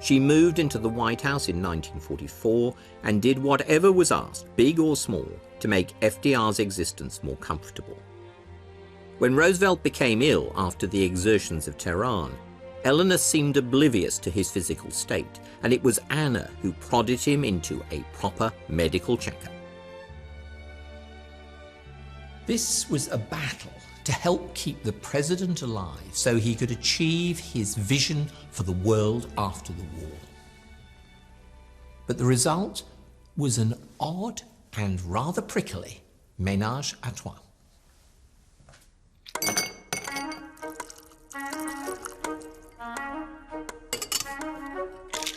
She moved into the White House in 1944 and did whatever was asked, big or small, to make FDR's existence more comfortable. When Roosevelt became ill after the exertions of Tehran, Eleanor seemed oblivious to his physical state, and it was Anna who prodded him into a proper medical checkup. This was a battle to help keep the president alive so he could achieve his vision for the world after the war. But the result was an odd and rather prickly ménage à trois.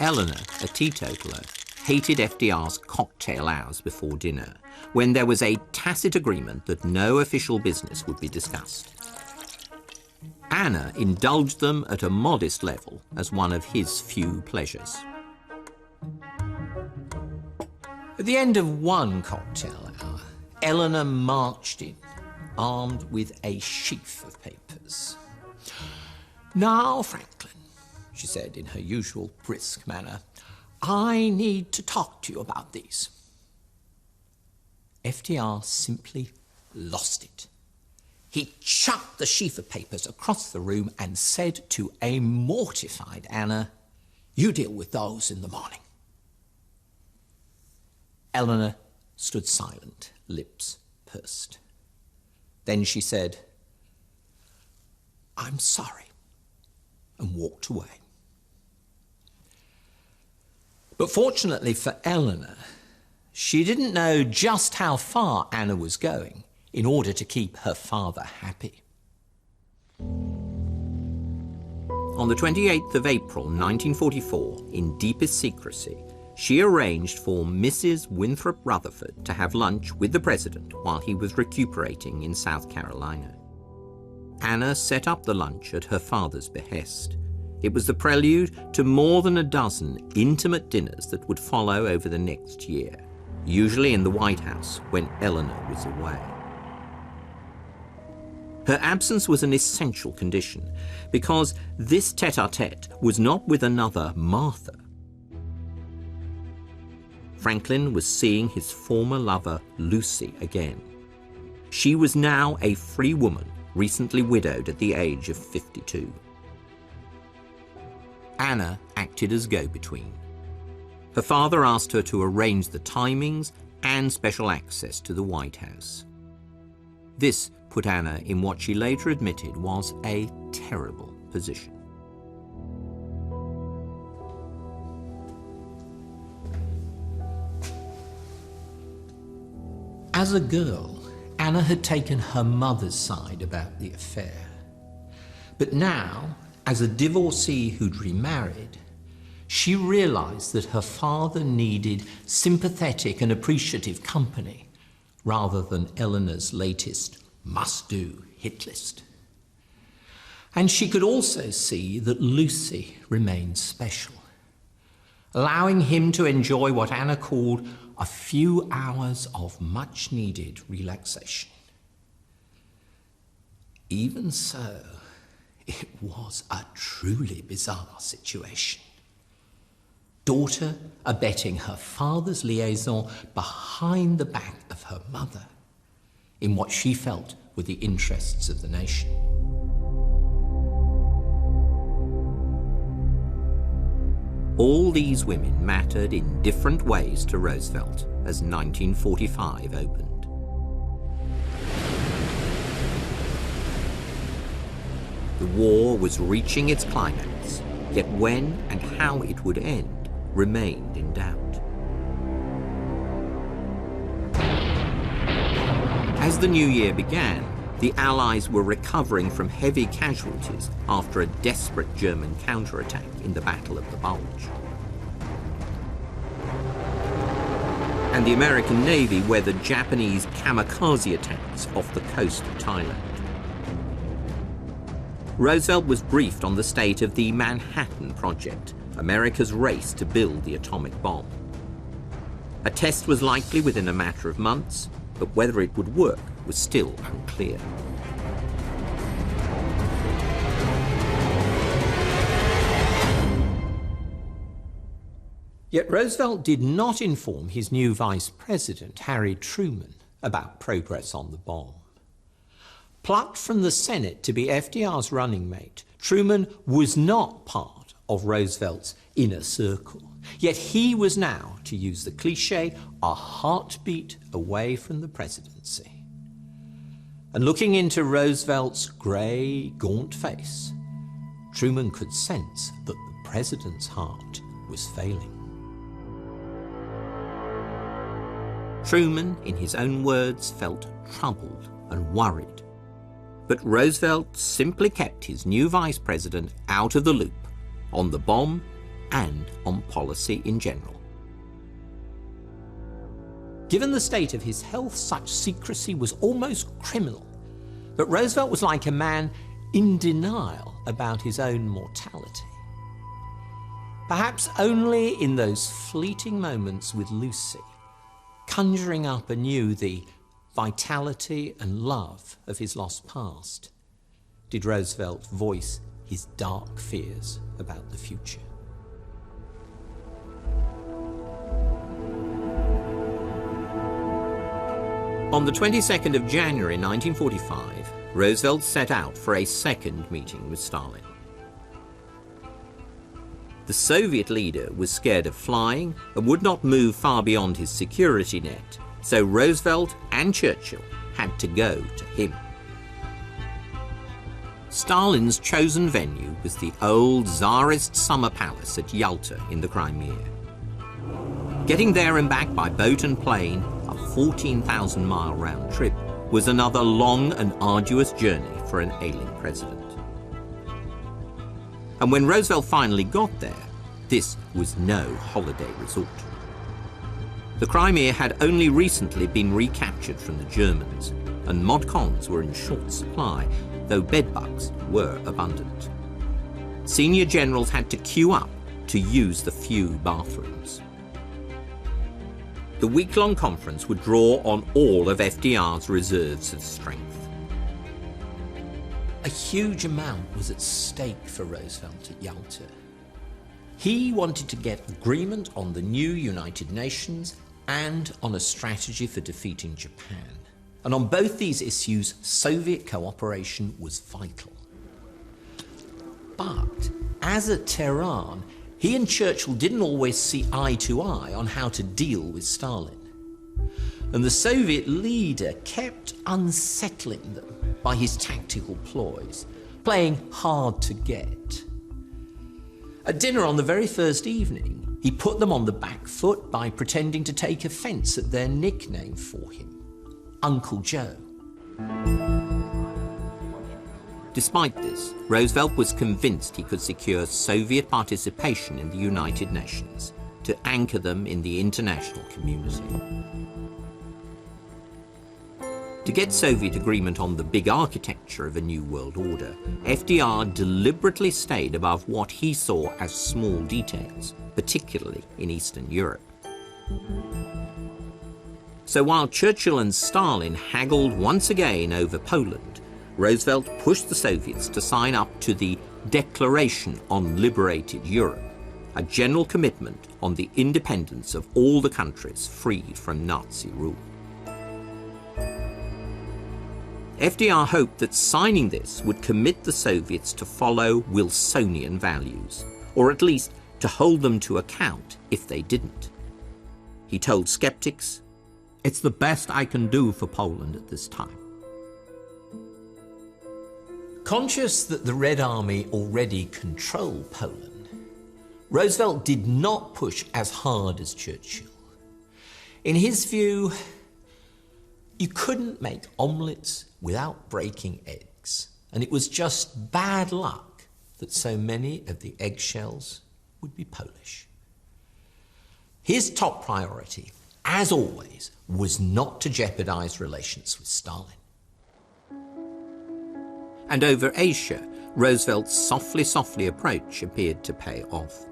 Eleanor, a teetotaler, hated FDR's cocktail hours before dinner, when there was a tacit agreement that no official business would be discussed. Anna indulged them at a modest level as one of his few pleasures. At the end of one cocktail hour, Eleanor marched in, armed with a sheaf of papers. "Now, Franklin," she said in her usual brisk manner, "I need to talk to you about these." FDR simply lost it. He chucked the sheaf of papers across the room and said to a mortified Anna, "You deal with those in the morning." Eleanor stood silent, lips pursed. Then she said, "I'm sorry," and walked away. But fortunately for Eleanor, she didn't know just how far Anna was going in order to keep her father happy. On the 28th of April 1944, in deepest secrecy, she arranged for Mrs. Winthrop Rutherford to have lunch with the president while he was recuperating in South Carolina. Anna set up the lunch at her father's behest. It was the prelude to more than a dozen intimate dinners that would follow over the next year, usually in the White House when Eleanor was away. Her absence was an essential condition because this tete-a-tete was not with another Martha. Franklin was seeing his former lover, Lucy, again. She was now a free woman, recently widowed at the age of 52. Anna acted as go-between. Her father asked her to arrange the timings and special access to the White House. This put Anna in what she later admitted was a terrible position. As a girl, Anna had taken her mother's side about the affair. But now, as a divorcee who'd remarried, she realized that her father needed sympathetic and appreciative company rather than Eleanor's latest must-do hit list. And she could also see that Lucy remained special, allowing him to enjoy what Anna called a few hours of much-needed relaxation. Even so, it was a truly bizarre situation. Daughter abetting her father's liaison behind the back of her mother in what she felt were the interests of the nation. All these women mattered in different ways to Roosevelt as 1945 opened. The war was reaching its climax, yet when and how it would end remained in doubt. As the new year began, the Allies were recovering from heavy casualties after a desperate German counterattack in the Battle of the Bulge. And the American Navy weathered Japanese kamikaze attacks off the coast of Thailand. Roosevelt was briefed on the state of the Manhattan Project, America's race to build the atomic bomb. A test was likely within a matter of months, but whether it would work was still unclear. Yet Roosevelt did not inform his new vice president, Harry Truman, about progress on the bomb. Plucked from the Senate to be FDR's running mate, Truman was not part of Roosevelt's inner circle. Yet he was now, to use the cliché, a heartbeat away from the presidency. And looking into Roosevelt's grey, gaunt face, Truman could sense that the president's heart was failing. Truman, in his own words, felt troubled and worried. But Roosevelt simply kept his new vice president out of the loop on the bomb and on policy in general. Given the state of his health, such secrecy was almost criminal. But Roosevelt was like a man in denial about his own mortality. Perhaps only in those fleeting moments with Lucy, conjuring up anew the vitality and love of his lost past, did Roosevelt voice his dark fears about the future. On the 22nd of January 1945, Roosevelt set out for a second meeting with Stalin. The Soviet leader was scared of flying and would not move far beyond his security net, so Roosevelt and Churchill had to go to him. Stalin's chosen venue was the old Tsarist summer palace at Yalta in the Crimea. Getting there and back by boat and plane, a 14,000-mile round trip, was another long and arduous journey for an ailing president. And when Roosevelt finally got there, this was no holiday resort. The Crimea had only recently been recaptured from the Germans, and mod-cons were in short supply, though bedbugs were abundant. Senior generals had to queue up to use the few bathrooms. The week-long conference would draw on all of FDR's reserves of strength. A huge amount was at stake for Roosevelt at Yalta. He wanted to get agreement on the new United Nations and on a strategy for defeating Japan. And on both these issues, Soviet cooperation was vital. But as at Tehran, he and Churchill didn't always see eye to eye on how to deal with Stalin. And the Soviet leader kept unsettling them by his tactical ploys, playing hard to get. At dinner on the very first evening, he put them on the back foot by pretending to take offense at their nickname for him, Uncle Joe. Despite this, Roosevelt was convinced he could secure Soviet participation in the United Nations to anchor them in the international community. To get Soviet agreement on the big architecture of a new world order, FDR deliberately stayed above what he saw as small details, particularly in Eastern Europe. So while Churchill and Stalin haggled once again over Poland, Roosevelt pushed the Soviets to sign up to the Declaration on Liberated Europe, a general commitment on the independence of all the countries freed from Nazi rule. FDR hoped that signing this would commit the Soviets to follow Wilsonian values, or at least to hold them to account if they didn't. He told skeptics, "It's the best I can do for Poland at this time." Conscious that the Red Army already controlled Poland, Roosevelt did not push as hard as Churchill. In his view, you couldn't make omelettes without breaking eggs, and it was just bad luck that so many of the eggshells would be Polish. His top priority, as always, was not to jeopardize relations with Stalin. And over Asia, Roosevelt's softly approach appeared to pay off.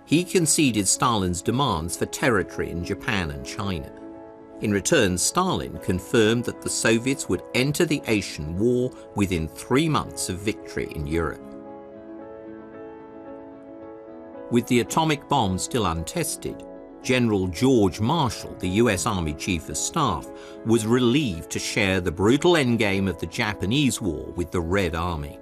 He conceded Stalin's demands for territory in Japan and China. In return, Stalin confirmed that the Soviets would enter the Asian War within 3 months of victory in Europe. With the atomic bomb still untested, General George Marshall, the US Army Chief of Staff, was relieved to share the brutal endgame of the Japanese War with the Red Army.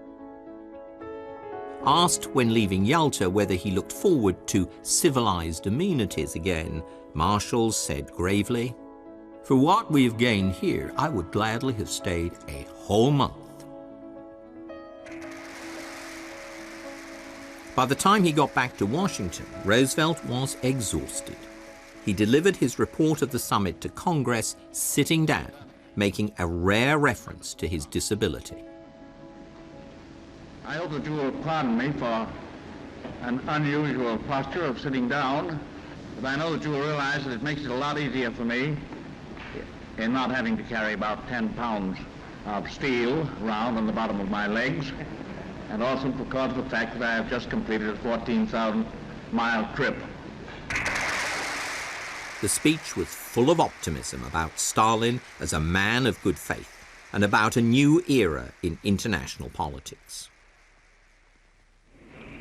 Asked when leaving Yalta whether he looked forward to civilized amenities again, Marshall said gravely, "For what we have gained here, I would gladly have stayed a whole month." By the time he got back to Washington, Roosevelt was exhausted. He delivered his report of the summit to Congress sitting down, making a rare reference to his disability. I hope that you will pardon me for an unusual posture of sitting down. But I know that you will realize that it makes it a lot easier for me in not having to carry about 10 pounds of steel around on the bottom of my legs, and also because of the fact that I have just completed a 14,000-mile trip. The speech was full of optimism about Stalin as a man of good faith and about a new era in international politics.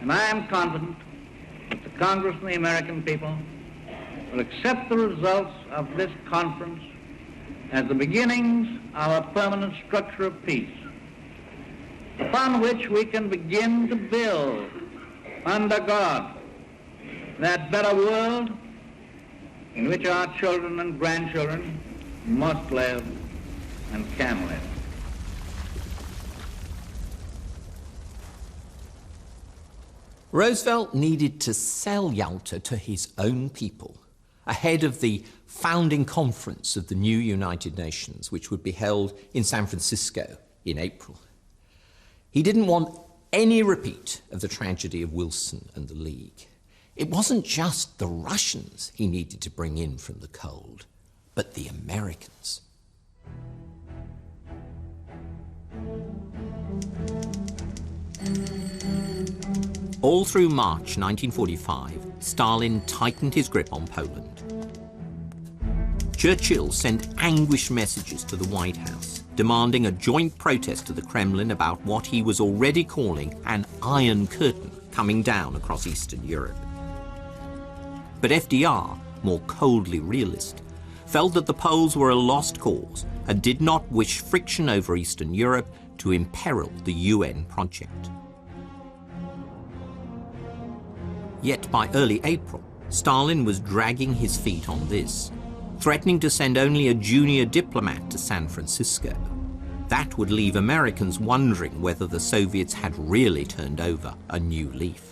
And I am confident that the Congress and the American people will accept the results of this conference as the beginnings of a permanent structure of peace, upon which we can begin to build, under God, that better world in which our children and grandchildren must live and can live. Roosevelt needed to sell Yalta to his own people ahead of the founding conference of the new United Nations, which would be held in San Francisco in April. He didn't want any repeat of the tragedy of Wilson and the League. It wasn't just the Russians he needed to bring in from the cold, but the Americans. All through March 1945, Stalin tightened his grip on Poland. Churchill sent anguished messages to the White House, demanding a joint protest to the Kremlin about what he was already calling an Iron Curtain coming down across Eastern Europe. But FDR, more coldly realist, felt that the Poles were a lost cause and did not wish friction over Eastern Europe to imperil the UN project. Yet by early April, Stalin was dragging his feet on this, threatening to send only a junior diplomat to San Francisco. That would leave Americans wondering whether the Soviets had really turned over a new leaf.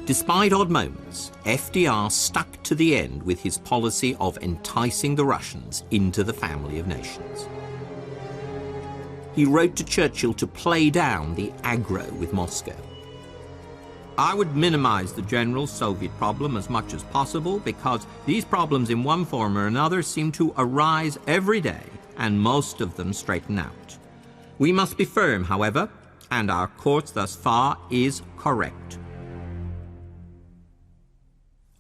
Despite odd moments, FDR stuck to the end with his policy of enticing the Russians into the family of nations. He wrote to Churchill to play down the aggro with Moscow. I would minimize the general Soviet problem as much as possible because these problems in one form or another seem to arise every day and most of them straighten out. We must be firm, however, and our course thus far is correct.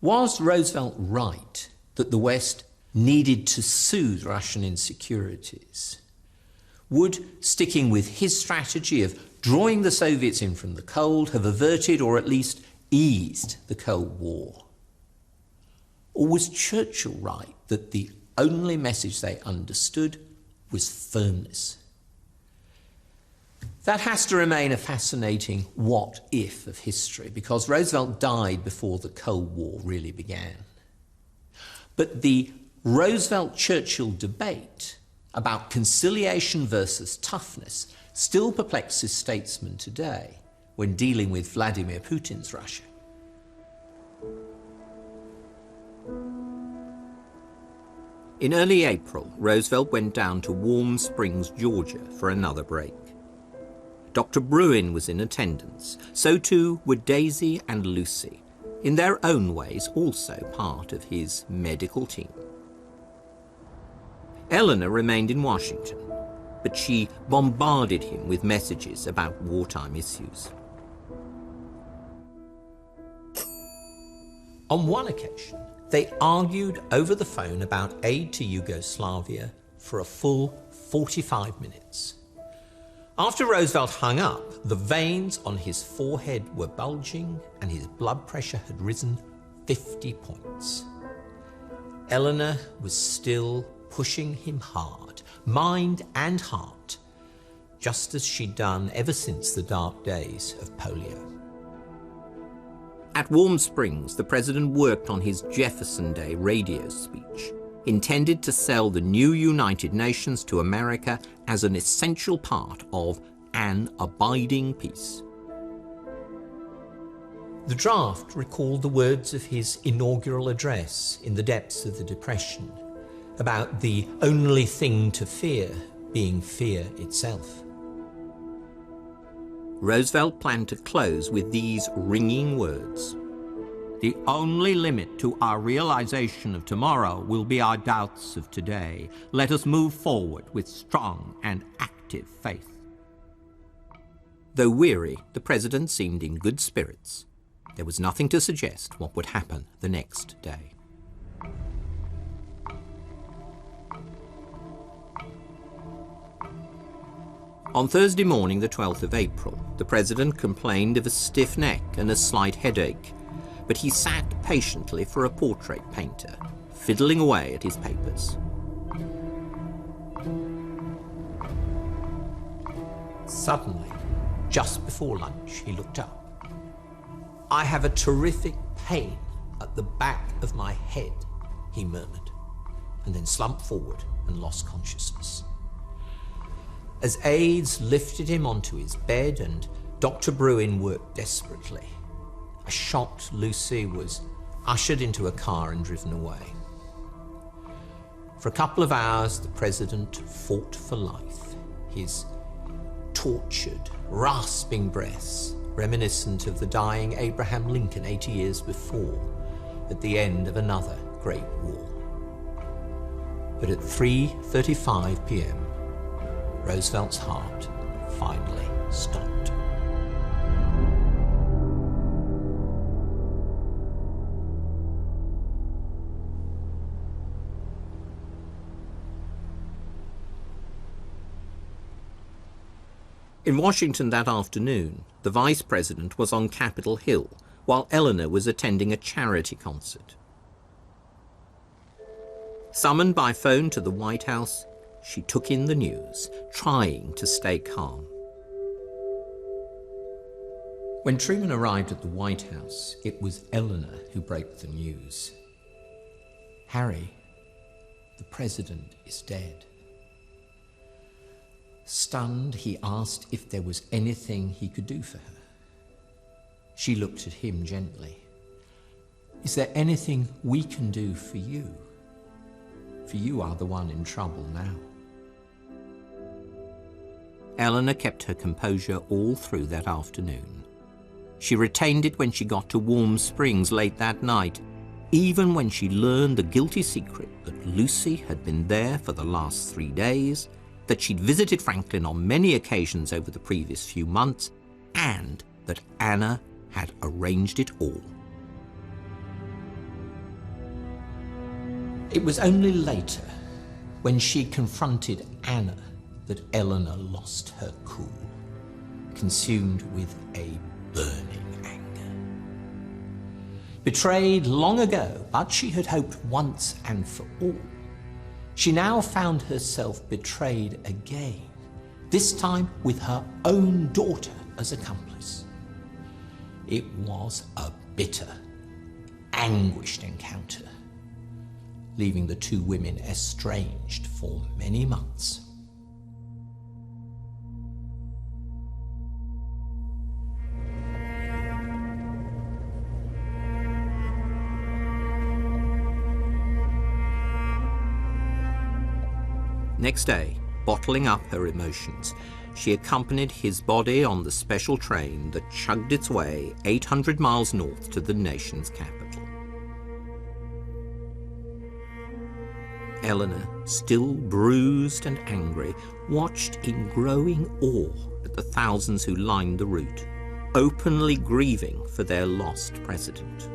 Was Roosevelt right that the West needed to soothe Russian insecurities? Would sticking with his strategy of drawing the Soviets in from the cold have averted or at least eased the Cold War? Or was Churchill right that the only message they understood was firmness? That has to remain a fascinating what-if of history, because Roosevelt died before the Cold War really began. But the Roosevelt-Churchill debate about conciliation versus toughness still perplexes statesmen today when dealing with Vladimir Putin's Russia. In early April, Roosevelt went down to Warm Springs, Georgia for another break. Dr. Bruin was in attendance. So too were Daisy and Lucy, in their own ways also part of his medical team. Eleanor remained in Washington, but she bombarded him with messages about wartime issues. On one occasion, they argued over the phone about aid to Yugoslavia for a full 45 minutes. After Roosevelt hung up, the veins on his forehead were bulging and his blood pressure had risen 50 points. Eleanor was still pushing him hard, mind and heart, just as she'd done ever since the dark days of polio. At Warm Springs, the president worked on his Jefferson Day radio speech, intended to sell the new United Nations to America as an essential part of an abiding peace. The draft recalled the words of his inaugural address in the depths of the Depression, about the only thing to fear being fear itself. Roosevelt planned to close with these ringing words: The only limit to our realization of tomorrow will be our doubts of today. Let us move forward with strong and active faith. Though weary, the president seemed in good spirits. There was nothing to suggest what would happen the next day. On Thursday morning, the 12th of April, the president complained of a stiff neck and a slight headache, but he sat patiently for a portrait painter, fiddling away at his papers. Suddenly, just before lunch, he looked up. "I have a terrific pain at the back of my head," he murmured, and then slumped forward and lost consciousness. As aides lifted him onto his bed and Dr. Bruin worked desperately, a shocked Lucy was ushered into a car and driven away. For a couple of hours, the president fought for life, his tortured, rasping breaths reminiscent of the dying Abraham Lincoln 80 years before, at the end of another great war. But at 3:35 p.m., Roosevelt's heart finally stopped. In Washington that afternoon, the vice president was on Capitol Hill, while Eleanor was attending a charity concert. Summoned by phone to the White House, she took in the news, trying to stay calm. When Truman arrived at the White House, it was Eleanor who broke the news. "Harry, the president is dead." Stunned, he asked if there was anything he could do for her. She looked at him gently. "Is there anything we can do for you? For you are the one in trouble now." Eleanor kept her composure all through that afternoon. She retained it when she got to Warm Springs late that night, even when she learned the guilty secret that Lucy had been there for the last 3 days, that she'd visited Franklin on many occasions over the previous few months, and that Anna had arranged it all. It was only later, when she confronted Anna, that Eleanor lost her cool, consumed with a burning anger. Betrayed long ago, but she had hoped once and for all, she now found herself betrayed again, this time with her own daughter as accomplice. It was a bitter, anguished encounter, leaving the two women estranged for many months. Next day, bottling up her emotions, she accompanied his body on the special train that chugged its way 800 miles north to the nation's capital. Eleanor, still bruised and angry, watched in growing awe at the thousands who lined the route, openly grieving for their lost president.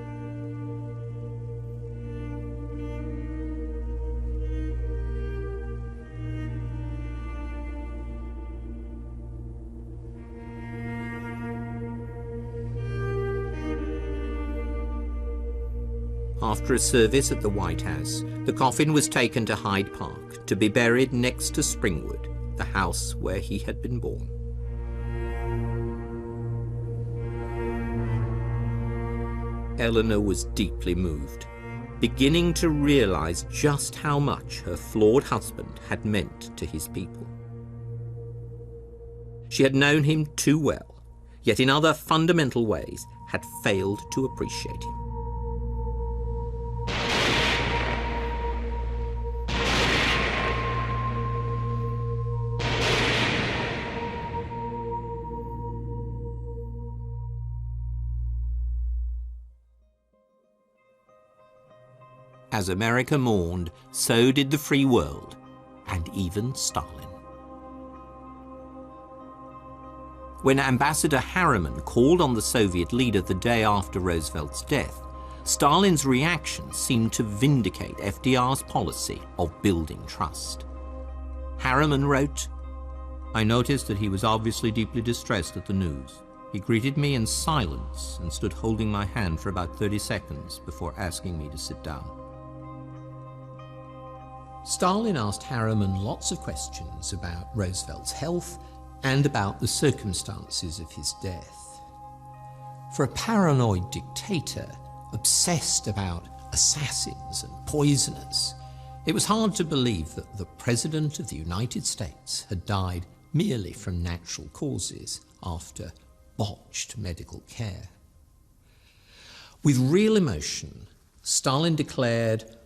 After a service at the White House, the coffin was taken to Hyde Park to be buried next to Springwood, the house where he had been born. Eleanor was deeply moved, beginning to realize just how much her flawed husband had meant to his people. She had known him too well, yet in other fundamental ways had failed to appreciate him. As America mourned, so did the free world, and even Stalin. When Ambassador Harriman called on the Soviet leader the day after Roosevelt's death, Stalin's reaction seemed to vindicate FDR's policy of building trust. Harriman wrote, "I noticed that he was obviously deeply distressed at the news. He greeted me in silence and stood holding my hand for about 30 seconds before asking me to sit down." Stalin asked Harriman lots of questions about Roosevelt's health and about the circumstances of his death. For a paranoid dictator obsessed about assassins and poisoners, it was hard to believe that the President of the United States had died merely from natural causes after botched medical care. With real emotion, Stalin declared,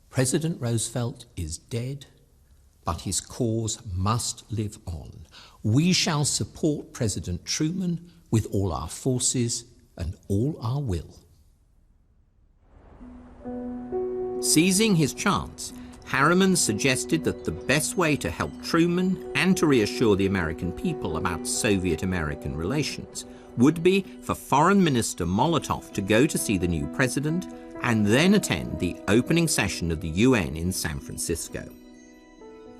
"President Roosevelt is dead, but his cause must live on. We shall support President Truman with all our forces and all our will." Seizing his chance, Harriman suggested that the best way to help Truman and to reassure the American people about Soviet-American relations would be for Foreign Minister Molotov to go to see the new president and then attend the opening session of the UN in San Francisco.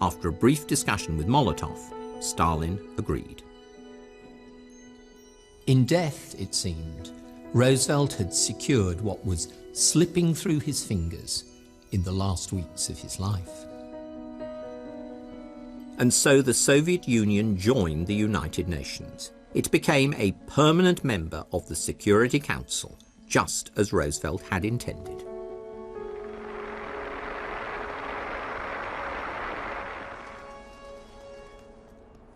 After a brief discussion with Molotov, Stalin agreed. In death, it seemed, Roosevelt had secured what was slipping through his fingers in the last weeks of his life. And so the Soviet Union joined the United Nations. It became a permanent member of the Security Council, just as Roosevelt had intended.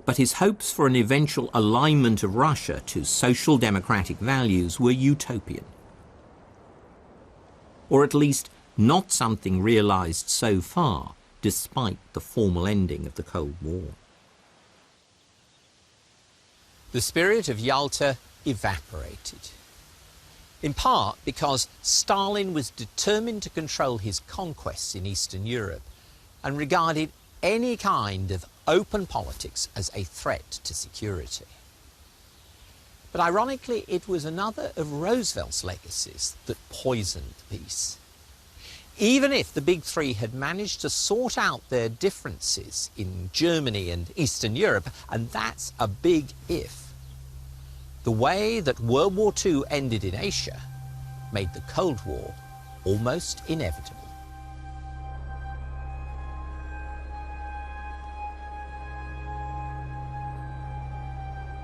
But his hopes for an eventual alignment of Russia to social democratic values were utopian. Or at least not something realized so far, despite the formal ending of the Cold War. The spirit of Yalta evaporated, in part because Stalin was determined to control his conquests in Eastern Europe and regarded any kind of open politics as a threat to security. But ironically, it was another of Roosevelt's legacies that poisoned peace. Even if the Big Three had managed to sort out their differences in Germany and Eastern Europe, and that's a big if, the way that World War II ended in Asia made the Cold War almost inevitable.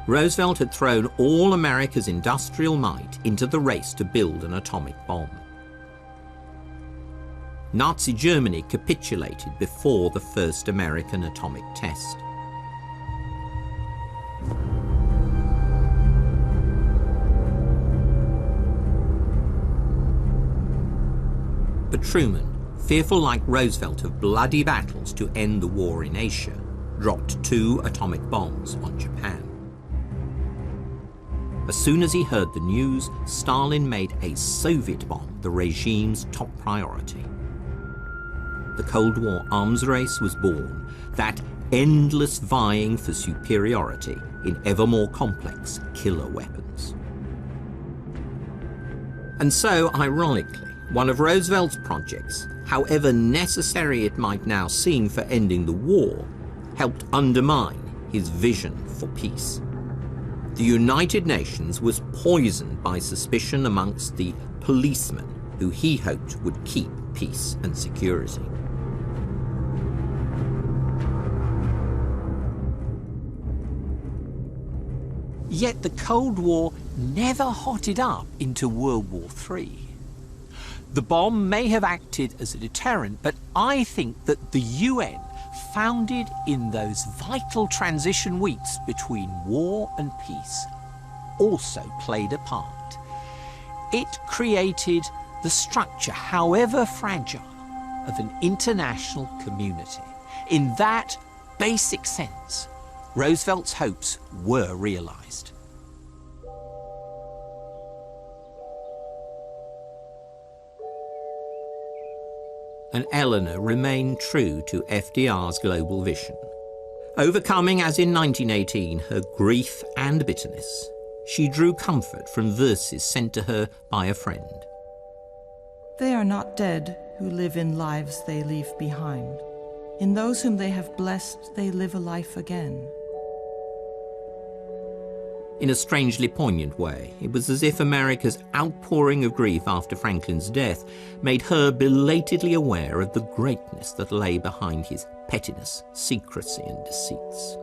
Roosevelt had thrown all America's industrial might into the race to build an atomic bomb. Nazi Germany capitulated before the first American atomic test. But Truman, fearful like Roosevelt of bloody battles to end the war in Asia, dropped 2 atomic bombs on Japan. As soon as he heard the news, Stalin made a Soviet bomb the regime's top priority. The Cold War arms race was born, that endless vying for superiority in ever more complex killer weapons. And so, ironically, one of Roosevelt's projects, however necessary it might now seem for ending the war, helped undermine his vision for peace. The United Nations was poisoned by suspicion amongst the policemen who he hoped would keep peace and security. Yet the Cold War never hotted up into World War III. The bomb may have acted as a deterrent, but I think that the UN, founded in those vital transition weeks between war and peace, also played a part. It created the structure, however fragile, of an international community. In that basic sense, Roosevelt's hopes were realized. and Eleanor remained true to FDR's global vision. Overcoming, as in 1918, her grief and bitterness, she drew comfort from verses sent to her by a friend. They are not dead who live in lives they leave behind. In those whom they have blessed, they live a life again. In a strangely poignant way, it was as if America's outpouring of grief after Franklin's death made her belatedly aware of the greatness that lay behind his pettiness, secrecy, and deceits.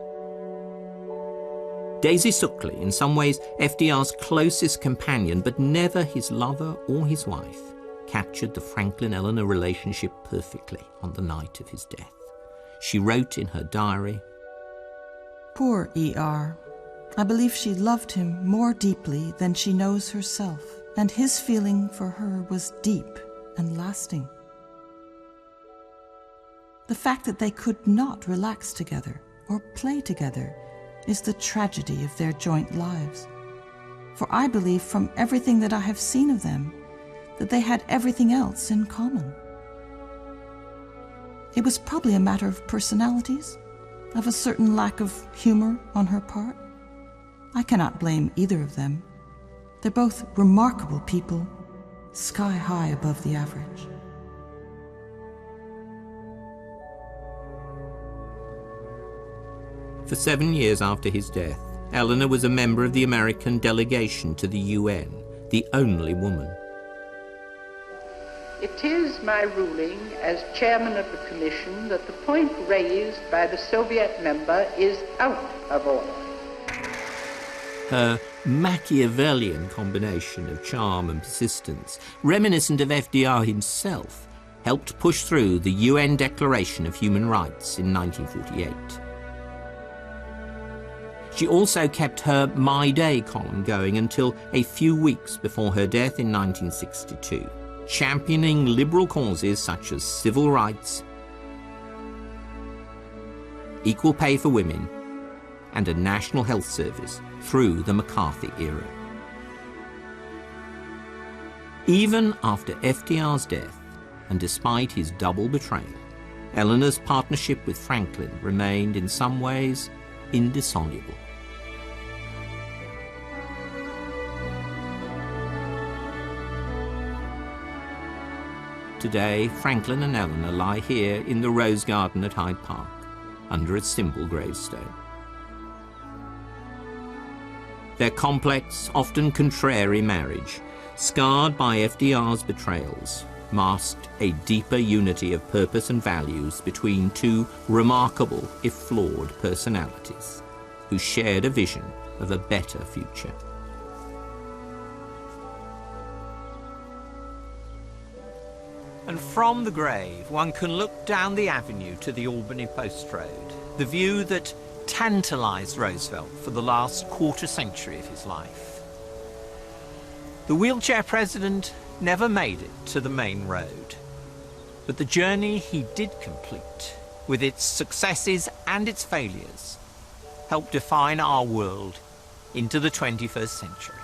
Daisy Suckley, in some ways FDR's closest companion, but never his lover or his wife, captured the Franklin-Eleanor relationship perfectly on the night of his death. She wrote in her diary, "Poor E.R. I believe she loved him more deeply than she knows herself, and his feeling for her was deep and lasting. The fact that they could not relax together or play together is the tragedy of their joint lives. For I believe from everything that I have seen of them that they had everything else in common. It was probably a matter of personalities, of a certain lack of humor on her part. I cannot blame either of them. They're both remarkable people, sky high above the average." For 7 years after his death, Eleanor was a member of the American delegation to the UN, the only woman. It is my ruling as chairman of the commission that the point raised by the Soviet member is out of order. Her Machiavellian combination of charm and persistence, reminiscent of FDR himself, helped push through the UN Declaration of Human Rights in 1948. She also kept her My Day column going until a few weeks before her death in 1962, championing liberal causes such as civil rights, equal pay for women, and a national health service through the McCarthy era. Even after FDR's death, and despite his double betrayal, Eleanor's partnership with Franklin remained in some ways indissoluble. Today, Franklin and Eleanor lie here in the Rose Garden at Hyde Park, under a simple gravestone. Their complex, often contrary marriage, scarred by FDR's betrayals, masked a deeper unity of purpose and values between two remarkable, if flawed, personalities who shared a vision of a better future. And from the grave, one can look down the avenue to the Albany Post Road, the view that tantalized Roosevelt for the last quarter century of his life. The wheelchair president never made it to the main road, but the journey he did complete, with its successes and its failures, helped define our world into the 21st century.